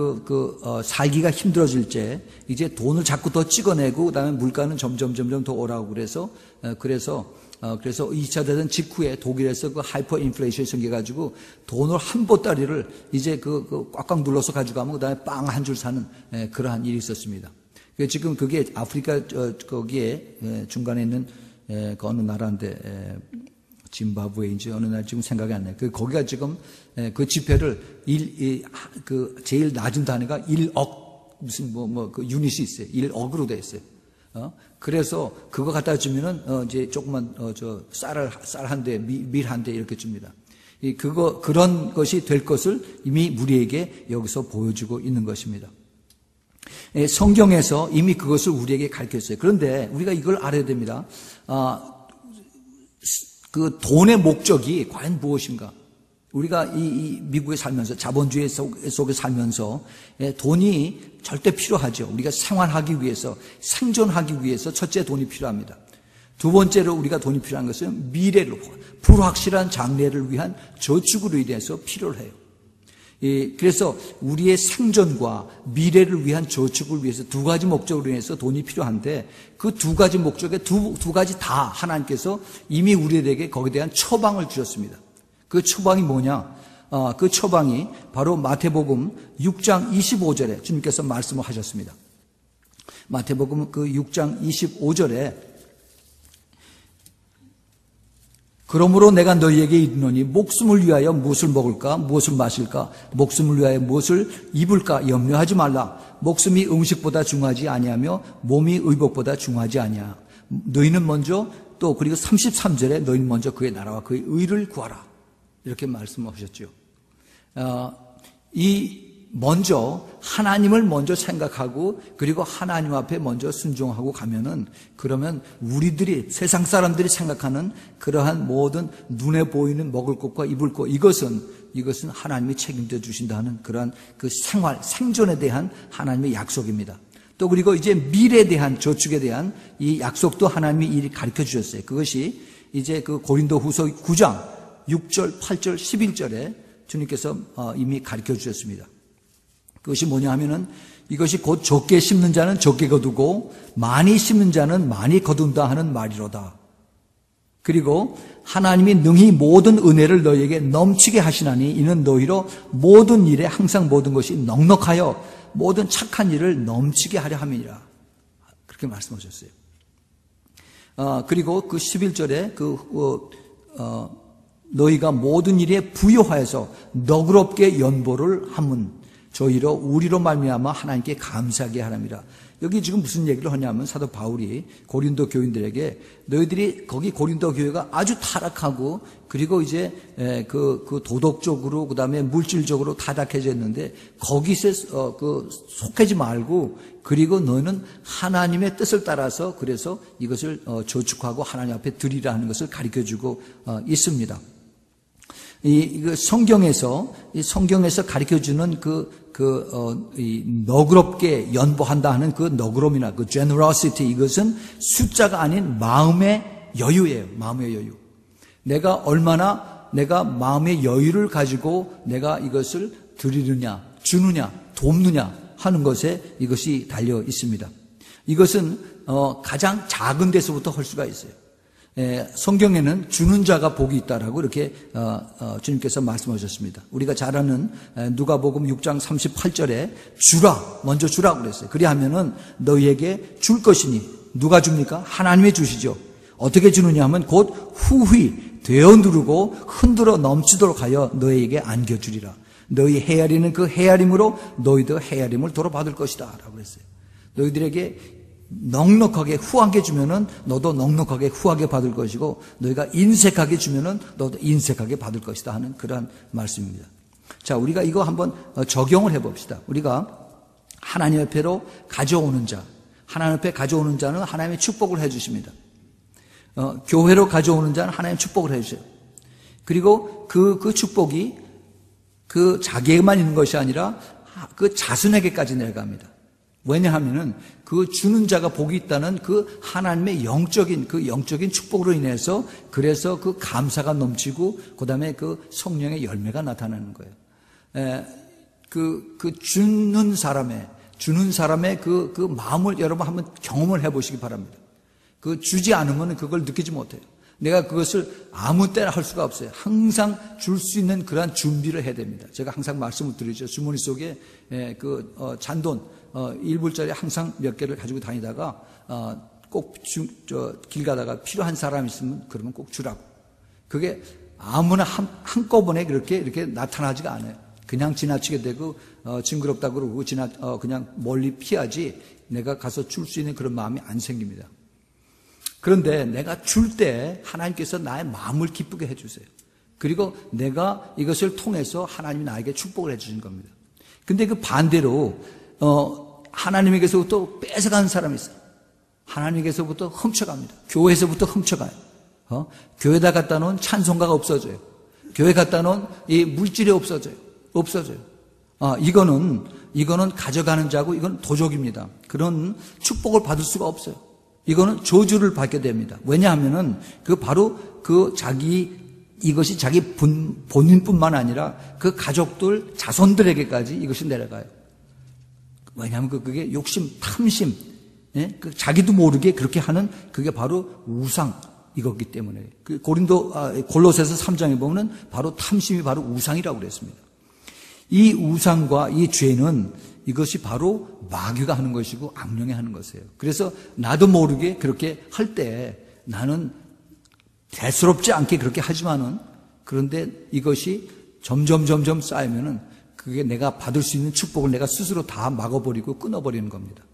살기가 힘들어질 때 이제 돈을 자꾸 더 찍어내고 그다음에 물가는 점점 더 오라고 그래서 2차 대전 직후에 독일에서 하이퍼 인플레이션이 생겨가지고 돈을 한 보따리를 이제 꽉꽉 눌러서 가져가면 그다음에 빵 한 줄 사는 그러한 일이 있었습니다. 지금 그게 아프리카 거기에 중간에 있는 어느 나라인데 짐바브웨인지 어느 날 지금 생각이 안 나요. 거기가 지금 그 지폐를 제일 낮은 단위가 1억 무슨 유닛이 있어요. 1억으로 돼 있어요. 그래서 그거 갖다 주면은 이제 조금만 쌀 한 대, 밀 한 대 이렇게 줍니다. 그런 것이 될 것을 이미 우리에게 여기서 보여주고 있는 것입니다. 성경에서 이미 그것을 우리에게 가르쳤어요. 그런데 우리가 이걸 알아야 됩니다. 그 돈의 목적이 과연 무엇인가? 우리가 이 미국에 살면서 자본주의 속에 살면서 돈이 절대 필요하죠. 우리가 생활하기 위해서, 생존하기 위해서 첫째 돈이 필요합니다. 두 번째로 우리가 돈이 필요한 것은 미래를, 불확실한 장래를 위한 저축으로 인해서 필요를 해요. 그래서 우리의 생존과 미래를 위한 저축을 위해서 두 가지 목적으로 인해서 돈이 필요한데 그 두 가지 목적에 두 가지 다 하나님께서 이미 우리에게 거기에 대한 처방을 주셨습니다. 그 처방이 뭐냐? 그 처방이 바로 마태복음 6장 25절에 주님께서 말씀을 하셨습니다. 마태복음 그 6장 25절에 그러므로 내가 너희에게 이르노니 목숨을 위하여 무엇을 먹을까 무엇을 마실까 목숨을 위하여 무엇을 입을까 염려하지 말라. 목숨이 음식보다 중하지 아니하며 몸이 의복보다 중하지 아니하. 너희는 먼저 또 그리고 33절에 너희는 먼저 그의 나라와 그의 의를 구하라. 이렇게 말씀하셨죠. 먼저 하나님을 먼저 생각하고 그리고 하나님 앞에 먼저 순종하고 가면은 그러면 우리들이 세상 사람들이 생각하는 그러한 모든 눈에 보이는 먹을 것과 입을 것 이것은 하나님이 책임져 주신다는 그러한 그 생존에 대한 하나님의 약속입니다. 또 그리고 이제 미래에 대한 저축에 대한 이 약속도 하나님이 이리 가르쳐 주셨어요. 그것이 이제 그 고린도후서 9장 6절, 8절, 11절에 주님께서 이미 가르쳐 주셨습니다. 그것이 뭐냐 하면은 이것이 곧 적게 심는 자는 적게 거두고 많이 심는 자는 많이 거둔다 하는 말이로다. 그리고 하나님이 능히 모든 은혜를 너희에게 넘치게 하시나니 이는 너희로 모든 일에 항상 모든 것이 넉넉하여 모든 착한 일을 넘치게 하려 함이니라. 그렇게 말씀하셨어요. 그리고 그 11절에 너희가 모든 일에 부요하여서 너그럽게 연보를 하면 저희로 우리로 말미암아 하나님께 감사하게 하랍니다. 여기 지금 무슨 얘기를 하냐면 사도 바울이 고린도 교인들에게 너희들이 거기 고린도 교회가 아주 타락하고 그리고 이제 그 도덕적으로 그다음에 물질적으로 타락해져 있는데 거기서 속하지 말고 그리고 너희는 하나님의 뜻을 따라서 그래서 이것을 저축하고 하나님 앞에 드리라 하는 것을 가르쳐주고 있습니다. 성경에서 가르쳐주는 너그럽게 연보한다 하는 그 너그러움이나 그 generosity 이것은 숫자가 아닌 마음의 여유예요. 마음의 여유. 내가 얼마나 내가 마음의 여유를 가지고 내가 이것을 드리느냐, 주느냐, 돕느냐 하는 것에 이것이 달려 있습니다. 이것은 가장 작은 데서부터 할 수가 있어요. 성경에는 주는 자가 복이 있다라고 이렇게 주님께서 말씀하셨습니다. 우리가 잘 아는 누가복음 6장 38절에 먼저 주라고 그랬어요. 그리하면은 너희에게 줄 것이니 누가 줍니까? 하나님이 주시죠. 어떻게 주느냐 하면 곧 후히 되어 누르고 흔들어 넘치도록 하여 너희에게 안겨주리라. 너희 헤아리는 그 헤아림으로 너희도 헤아림을 돌아받을 것이다 라고 그랬어요. 너희들에게 넉넉하게 후하게 주면은 너도 넉넉하게 후하게 받을 것이고 너희가 인색하게 주면은 너도 인색하게 받을 것이다 하는 그러한 말씀입니다. 자, 우리가 이거 한번 적용을 해봅시다. 우리가 하나님 앞에로 가져오는 자, 하나님 앞에 가져오는 자는 하나님의 축복을 해주십니다. 교회로 가져오는 자는 하나님의 축복을 해주세요. 그리고 그 축복이 그 자기에게만 있는 것이 아니라 그 자손에게까지 내려갑니다. 왜냐하면은 그 주는 자가 복이 있다는 그 하나님의 영적인 축복으로 인해서 그래서 그 감사가 넘치고 그다음에 그 성령의 열매가 나타나는 거예요. 주는 사람의 그 마음을 여러분 한번 경험을 해보시기 바랍니다. 그 주지 않으면 그걸 느끼지 못해요. 내가 그것을 아무 때나 할 수가 없어요. 항상 줄 수 있는 그러한 준비를 해야 됩니다. 제가 항상 말씀을 드리죠. 주머니 속에 잔돈 1불짜리 항상 몇 개를 가지고 다니다가 꼭 길 가다가 필요한 사람이 있으면 그러면 꼭 주라고. 그게 아무나 한꺼번에 이렇게 나타나지가 않아요. 그냥 지나치게 되고 징그럽다고 그러고 그냥 멀리 피하지 내가 가서 줄 수 있는 그런 마음이 안 생깁니다. 그런데 내가 줄 때 하나님께서 나의 마음을 기쁘게 해주세요. 그리고 내가 이것을 통해서 하나님이 나에게 축복을 해주신 겁니다. 근데 그 반대로 하나님에게서부터 뺏어가는 사람이 있어요. 하나님에게서부터 훔쳐갑니다. 교회에서부터 훔쳐가요. 교회에다 갖다 놓은 찬송가가 없어져요. 교회 갖다 놓은 이 물질이 없어져요. 이거는 가져가는 자고 이건 도적입니다. 그런 축복을 받을 수가 없어요. 이거는 저주를 받게 됩니다. 왜냐하면은 이것이 자기 본인뿐만 아니라 그 가족들, 자손들에게까지 이것이 내려가요. 왜냐하면 그게 욕심, 탐심, 자기도 모르게 그렇게 하는 그게 바로 우상 이거기 때문에 골로새서 3장에 보면 바로 탐심이 바로 우상이라고 그랬습니다. 이 우상과 이 죄는 이것이 바로 마귀가 하는 것이고 악령이 하는 것이에요. 그래서 나도 모르게 그렇게 할 때 나는 대수롭지 않게 그렇게 하지만은 그런데 이것이 점점 쌓이면은 그게 내가 받을 수 있는 축복을 내가 스스로 다 막아버리고 끊어버리는 겁니다.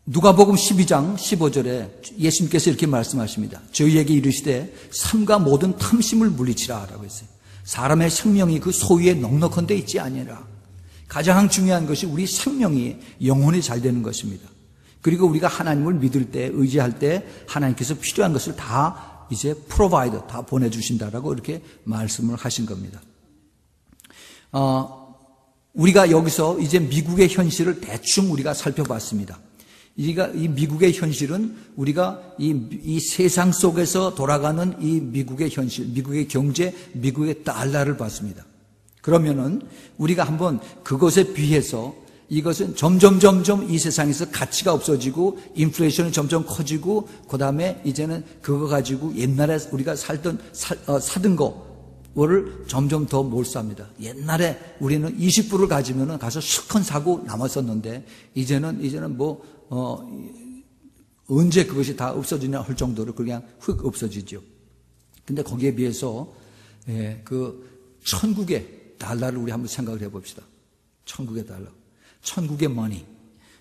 누가복음 12장 15절에 예수님께서 이렇게 말씀하십니다. 저희에게 이르시되 삼가 모든 탐심을 물리치라 라고 했어요. 사람의 생명이 그 소유에 넉넉한 데 있지 아니라 가장 중요한 것이 우리 생명이 영혼이 잘 되는 것입니다. 그리고 우리가 하나님을 믿을 때 의지할 때 하나님께서 필요한 것을 다 이제 프로바이더 다 보내주신다라고 이렇게 말씀을 하신 겁니다. 우리가 여기서 이제 미국의 현실을 대충 우리가 살펴봤습니다. 이 미국의 현실은 우리가 이 세상 속에서 돌아가는 이 미국의 현실, 미국의 경제, 미국의 달러를 봤습니다. 그러면은 우리가 한번 그것에 비해서 이것은 점점 이 세상에서 가치가 없어지고 인플레이션이 점점 커지고 그다음에 이제는 그거 가지고 옛날에 우리가 사던 거를 점점 더 몰수합니다. 옛날에 우리는 20불을 가지면은 가서 실컷 사고 남았었는데 이제는 언제 그것이 다 없어지냐 할 정도로 그냥 휙 없어지죠. 근데 거기에 비해서 그 천국의 달러를 우리 한번 생각을 해봅시다. 천국의 달러. 천국의 머니.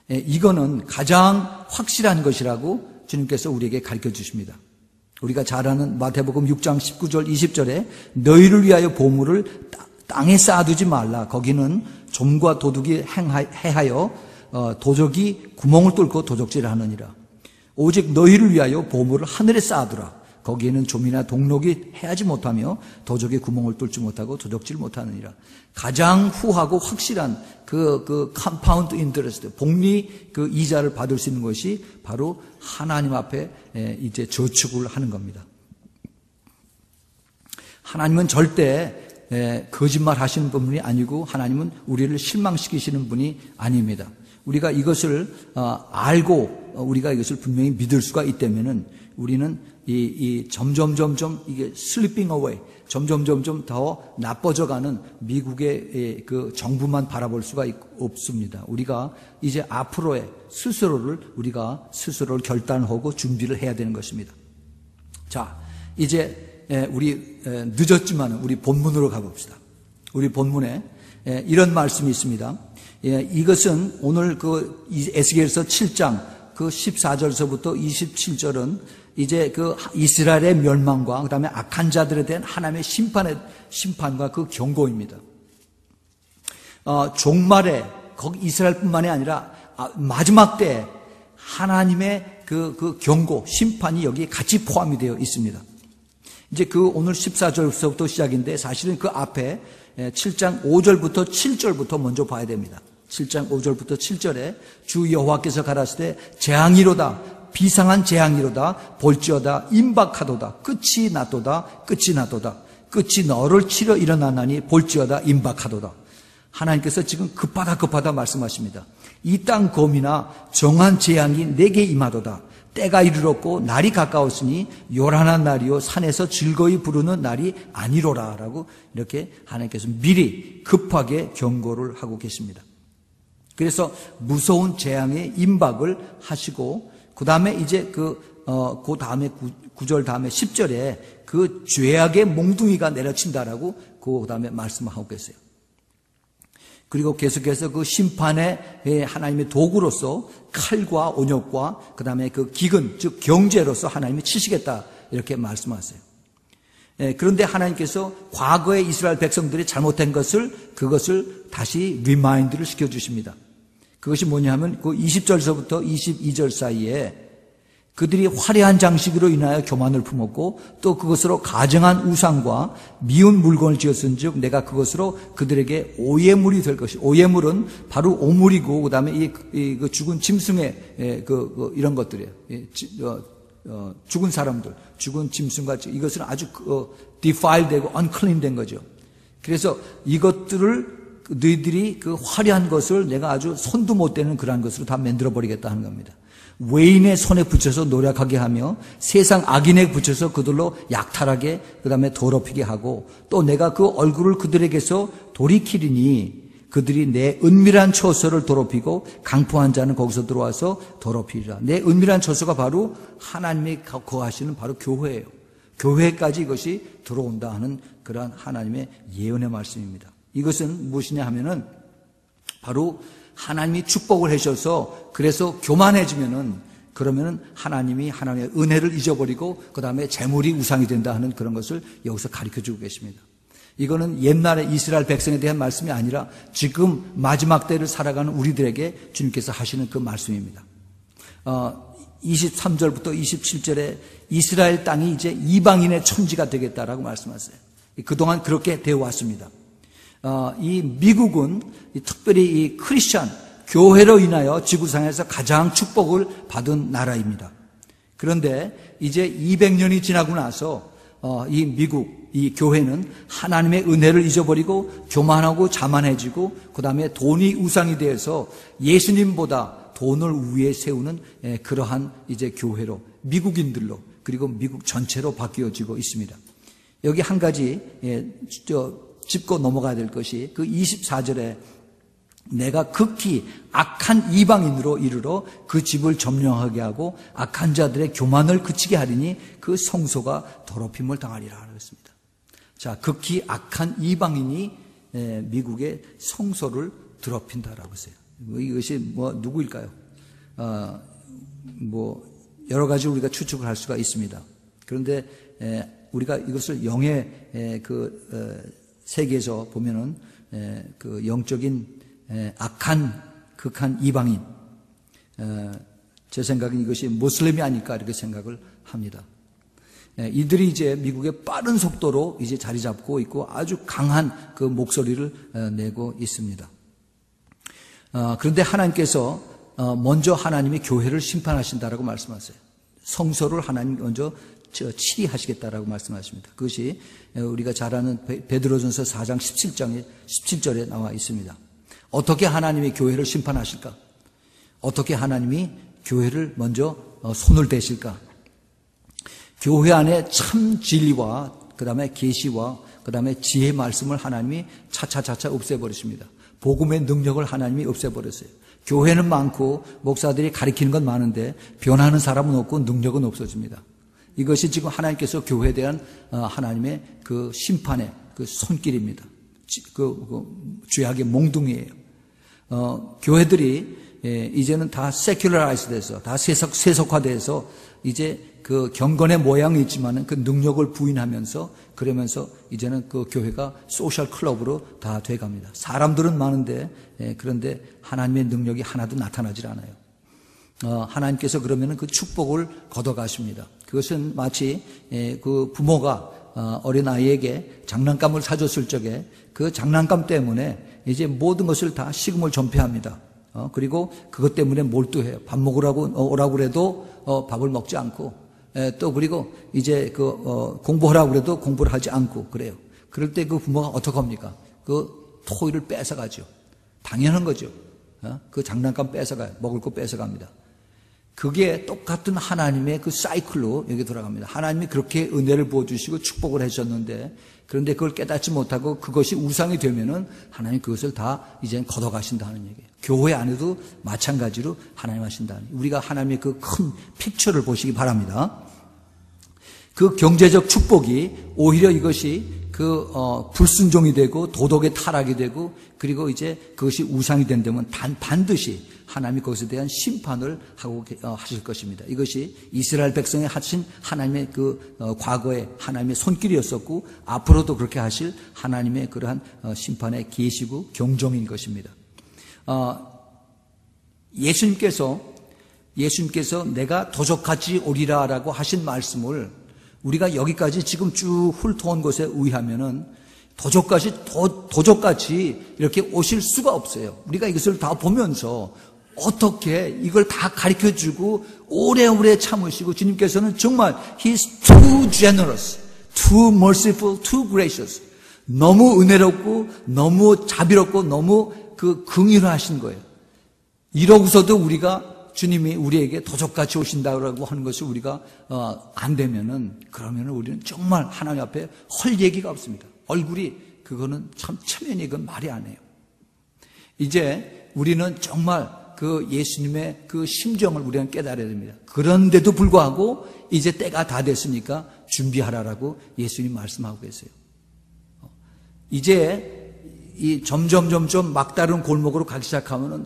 이거는 가장 확실한 것이라고 주님께서 우리에게 가르쳐 주십니다. 우리가 잘 아는 마태복음 6장 19절 20절에 너희를 위하여 보물을 땅에 쌓아두지 말라. 거기는 좀과 도둑이 해하여 도적이 구멍을 뚫고 도적질을 하느니라. 오직 너희를 위하여 보물을 하늘에 쌓아두라. 거기에는 좀이나 동록이 해하지 못하며 도적이 구멍을 뚫지 못하고 도적질 못하느니라. 가장 후하고 확실한 그 컴파운드 인터레스트, 복리 그 이자를 받을 수 있는 것이 바로 하나님 앞에 이제 저축을 하는 겁니다. 하나님은 절대 거짓말 하시는 분이 아니고 하나님은 우리를 실망시키시는 분이 아닙니다. 우리가 이것을 알고 우리가 이것을 분명히 믿을 수가 있다면은 우리는 점점 이게 슬리핑 어웨이, 점점 더 나빠져가는 미국의 그 정부만 바라볼 수가 없습니다. 우리가 이제 앞으로의 우리가 스스로를 결단하고 준비를 해야 되는 것입니다. 자, 이제 우리 늦었지만 우리 본문으로 가봅시다. 우리 본문에 이런 말씀이 있습니다. 이것은 오늘 그 에스겔서 7장 그 14절서부터 27절은 이제 그 이스라엘의 멸망과 그다음에 악한 자들에 대한 하나님의 심판과 그 경고입니다. 종말에 거기 이스라엘뿐만이 아니라 마지막 때 하나님의 그 경고, 심판이 여기에 같이 포함이 되어 있습니다. 이제 그 오늘 14절부터 시작인데 사실은 그 앞에 7장 5절부터 7절부터 먼저 봐야 됩니다. 7장 5절부터 7절에 주 여호와께서 가라사대 재앙이로다 비상한 재앙이로다 볼지어다 임박하도다 끝이 나도다 끝이 너를 치러 일어나나니 볼지어다 임박하도다. 하나님께서 지금 급하다 말씀하십니다. 이 땅 검이나 정한 재앙이 내게 임하도다. 때가 이르렀고 날이 가까웠으니 요란한 날이요 산에서 즐거이 부르는 날이 아니로라 라고 이렇게 하나님께서 미리 급하게 경고를 하고 계십니다. 그래서 무서운 재앙의 임박을 하시고 그 다음에 이제 그 다음에 9절 다음에 10절에 그 죄악의 몽둥이가 내려친다라고 그 다음에 말씀하고 계세요. 그리고 계속해서 그 심판의 하나님의 도구로서 칼과 온역과 그 다음에 그 기근, 즉 경제로서 하나님이 치시겠다 이렇게 말씀하세요. 그런데 하나님께서 과거에 이스라엘 백성들이 잘못된 그것을 다시 리마인드를 시켜주십니다. 그것이 뭐냐면 그 20절서부터 22절 사이에 그들이 화려한 장식으로 인하여 교만을 품었고 또 그것으로 가증한 우상과 미운 물건을 지었은즉 내가 그것으로 그들에게 오예물이 될 것이. 오예물은 바로 오물이고 그다음에 그 죽은 짐승의 이런 것들이에요. 죽은 사람들, 죽은 짐승과 이것은 아주 defiled되고 unclean된 거죠. 그래서 이것들을 너희들이 그 화려한 것을 내가 아주 손도 못 대는 그러한 것으로 다 만들어 버리겠다 하는 겁니다. 외인의 손에 붙여서 노력하게 하며 세상 악인에 붙여서 그들로 약탈하게 그다음에 더럽히게 하고 또 내가 그 얼굴을 그들에게서 돌이키리니 그들이 내 은밀한 처소를 더럽히고 강포한 자는 거기서 들어와서 더럽히리라. 내 은밀한 처소가 바로 하나님이 거하시는 바로 교회예요. 교회까지 이것이 들어온다 하는 그러한 하나님의 예언의 말씀입니다. 이것은 무엇이냐 하면은 바로 하나님이 축복을 하셔서 그래서 그러면은 하나님이 하나님의 은혜를 잊어버리고 그 다음에 재물이 우상이 된다 하는 그런 것을 여기서 가르쳐주고 계십니다. 이거는 옛날에 이스라엘 백성에 대한 말씀이 아니라 지금 마지막 때를 살아가는 우리들에게 주님께서 하시는 그 말씀입니다. 23절부터 27절에 이스라엘 땅이 이제 이방인의 천지가 되겠다라고 말씀하세요. 그동안 그렇게 되어 왔습니다. 이 미국은 특별히 이 크리스천 교회로 인하여 지구상에서 가장 축복을 받은 나라입니다. 그런데 이제 200년이 지나고 나서 이 미국, 이 교회는 하나님의 은혜를 잊어버리고 교만하고 자만해지고 그 다음에 돈이 우상이 되어서 예수님보다 돈을 위에 세우는 그러한 이제 교회로 미국인들로 그리고 미국 전체로 바뀌어지고 있습니다. 여기 한 가지 짚고 넘어가야 될 것이 그 24절에 내가 극히 악한 이방인으로 이르러 그 집을 점령하게 하고 악한 자들의 교만을 그치게 하리니 그 성소가 더럽힘을 당하리라 그랬습니다. 자, 극히 악한 이방인이 미국의 성소를 더럽힌다라고 했어요. 이것이 누구일까요? 여러 가지 우리가 추측을 할 수가 있습니다. 그런데 우리가 이것을 영의 세계에서 보면은 그 영적인 악한 극한 이방인, 제 생각엔 이것이 모슬림이 아닐까 이렇게 생각을 합니다. 이들이 이제 미국의 빠른 속도로 이제 자리 잡고 있고 아주 강한 그 목소리를 내고 있습니다. 그런데 하나님께서 먼저 하나님이 교회를 심판하신다라고 말씀하세요. 성소를 하나님 먼저 치리하시겠다라고 말씀하십니다. 그것이 우리가 잘 아는 베드로전서 4장 17절에 나와 있습니다. 어떻게 하나님이 교회를 심판하실까? 어떻게 하나님이 교회를 먼저 손을 대실까? 교회 안에 참 진리와 그 다음에 계시와 그 다음에 지혜의 말씀을 하나님이 차차차차 없애버리십니다. 복음의 능력을 하나님이 없애버렸어요. 교회는 많고 목사들이 가르치는 건 많은데 변하는 사람은 없고 능력은 없어집니다. 이것이 지금 하나님께서 교회에 대한 하나님의 그 심판의 그 손길입니다. 죄악의 몽둥이에요. 교회들이 이제는 다 세큘러라이즈 돼서 다 세속화돼서 이제 그 경건의 모양이 있지만은 그 능력을 부인하면서 그러면서 이제는 그 교회가 소셜 클럽으로 다 돼갑니다. 사람들은 많은데 그런데 하나님의 능력이 하나도 나타나질 않아요. 하나님께서 그러면은 그 축복을 걷어가십니다. 그것은 마치 그 부모가 어린 아이에게 장난감을 사줬을 적에 그 장난감 때문에 이제 모든 것을 다 식음을 전폐합니다. 그리고 그것 때문에 몰두해요. 밥 먹으라고 오라고 그래도 밥을 먹지 않고 또 그리고 이제 공부하라고 그래도 공부를 하지 않고 그래요. 그럴 때 그 부모가 어떡합니까? 그 토이를 뺏어가죠. 당연한 거죠. 그 장난감 뺏어가요. 먹을 거 뺏어갑니다. 그게 똑같은 하나님의 그 사이클로 여기 돌아갑니다. 하나님이 그렇게 은혜를 부어주시고 축복을 해주셨는데 그런데 그걸 깨닫지 못하고 그것이 우상이 되면은 하나님 그것을 다 이제 걷어가신다는 얘기예요. 교회 안에도 마찬가지로 하나님 하신다는 우리가 하나님의 그 큰 픽처를 보시기 바랍니다. 그 경제적 축복이 오히려 이것이 불순종이 되고 도덕의 타락이 되고 그리고 이제 그것이 우상이 된다면 반드시 하나님이 거기에 대한 심판을 하실 것입니다. 이것이 이스라엘 백성에 하신 하나님의 과거의 하나님의 손길이었었고 앞으로도 그렇게 하실 하나님의 그러한 심판의 계시고 경종인 것입니다. 예수님께서 내가 도적같이 오리라라고 하신 말씀을 우리가 여기까지 지금 쭉 훑어온 것에 의하면은 도적같이 이렇게 오실 수가 없어요. 우리가 이것을 다 보면서 어떻게 이걸 다 가르쳐주고 오래오래 참으시고 주님께서는 정말 He's too generous, too merciful, too gracious. 너무 은혜롭고 너무 자비롭고 너무 긍휼하신 거예요. 이러고서도 우리가 주님이 우리에게 도적같이 오신다고 하는 것을 우리가 안 되면은 그러면은 우리는 정말 하나님 앞에 헐 얘기가 없습니다. 얼굴이 그거는 참 체면이 그건 말이 안 해요. 이제 우리는 정말 예수님의 심정을 우리는 깨달아야 됩니다. 그런데도 불구하고 이제 때가 다 됐으니까 준비하라라고 예수님 말씀하고 계세요. 이제 점점 막다른 골목으로 가기 시작하면은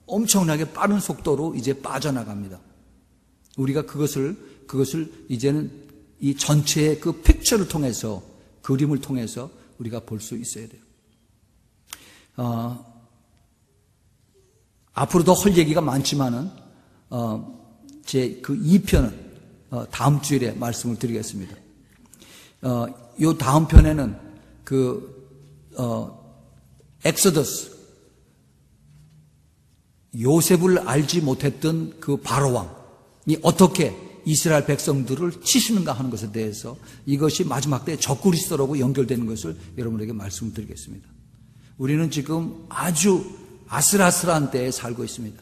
엄청나게 빠른 속도로 이제 빠져나갑니다. 우리가 그것을 이제는 이 전체의 픽처를 통해서 그림을 통해서 우리가 볼 수 있어야 돼요. 앞으로 더 할 얘기가 많지만은 제 2편은 다음 주일에 말씀을 드리겠습니다. 요 다음 편에는 엑소더스 요셉을 알지 못했던 바로왕이 어떻게 이스라엘 백성들을 치시는가 하는 것에 대해서 이것이 마지막 때 적그리스도라고 연결되는 것을 여러분에게 말씀을 드리겠습니다. 우리는 지금 아주 아슬아슬한 때에 살고 있습니다.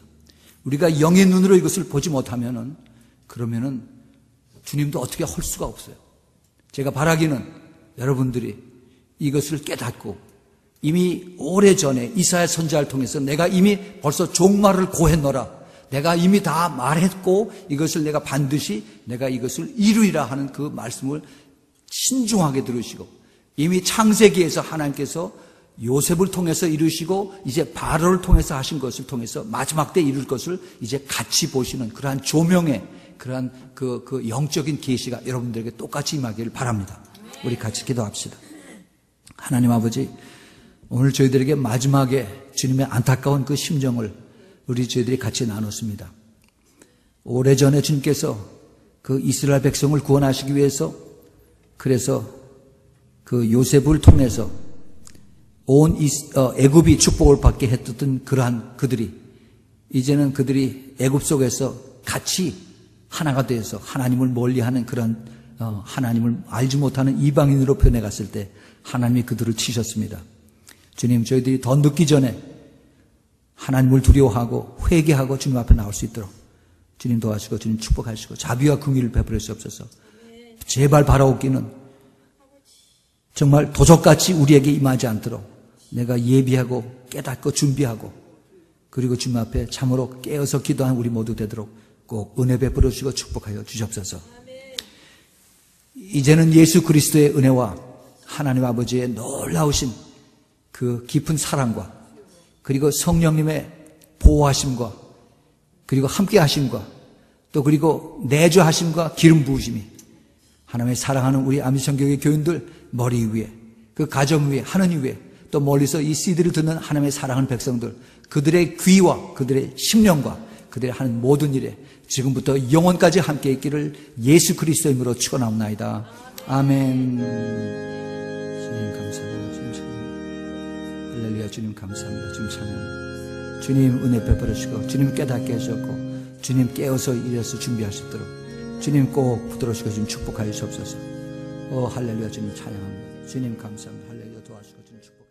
우리가 영의 눈으로 이것을 보지 못하면은 그러면은 주님도 어떻게 할 수가 없어요. 제가 바라기는 여러분들이 이것을 깨닫고 이미 오래전에 이사야 선지자를 통해서 내가 이미 벌써 종말을 고했노라. 내가 이미 다 말했고 이것을 내가 반드시 내가 이것을 이루리라 하는 그 말씀을 신중하게 들으시고 이미 창세기에서 하나님께서 요셉을 통해서 이루시고 이제 바로를 통해서 하신 것을 통해서 마지막 때 이룰 것을 이제 같이 보시는 그러한 조명의 그러한 그 영적인 계시가 여러분들에게 똑같이 임하기를 바랍니다. 우리 같이 기도합시다. 하나님 아버지, 오늘 저희들에게 마지막에 주님의 안타까운 그 심정을 저희들이 같이 나눴습니다. 오래전에 주님께서 그 이스라엘 백성을 구원하시기 위해서 그래서 그 요셉을 통해서 온 애굽이 축복을 받게 했던 그러한 그들이 이제는 그들이 애굽 속에서 같이 하나가 되어서 하나님을 멀리하는 그런 하나님을 알지 못하는 이방인으로 변해 갔을 때 하나님이 그들을 치셨습니다. 주님, 저희들이 더 늦기 전에 하나님을 두려워하고 회개하고 주님 앞에 나올 수 있도록 주님 도와주시고 주님 축복하시고 자비와 긍휼을 베풀어 주옵소서. 제발 바라옵기는 정말 도적같이 우리에게 임하지 않도록 내가 예비하고 깨닫고 준비하고 그리고 주님 앞에 참으로 깨어서 기도하는 우리 모두 되도록 꼭 은혜 베풀어 주시고 축복하여 주시옵소서. 이제는 예수 그리스도의 은혜와 하나님 아버지의 놀라우신 그 깊은 사랑과 그리고 성령님의 보호하심과 그리고 함께 하심과 또 그리고 내주하심과 기름 부으심이 하나님의 사랑하는 우리 아미성교회 교인들 머리 위에 그 가정 위에 하느님 위에 또 멀리서 이 CD를 듣는 하나님의 사랑하는 백성들 그들의 귀와 그들의 심령과 그들의 하는 모든 일에 지금부터 영원까지 함께 있기를 예수 그리스도의 이름으로 축원하옵나이다. 아멘. 주님 감사합니다. 주님 찬양. 할렐루야. 주님 감사합니다. 주님 찬양. 주님 은혜 베풀어 주시고 주님 깨닫게 해주셨고 주님 깨어서 일해서 준비하시도록 주님 꼭 붙들어 주시고 주님 축복하여 주옵소서. 할렐루야. 주님 찬양합니다. 주님 감사합니다. 할렐루야. 도와주시고 주님 축복.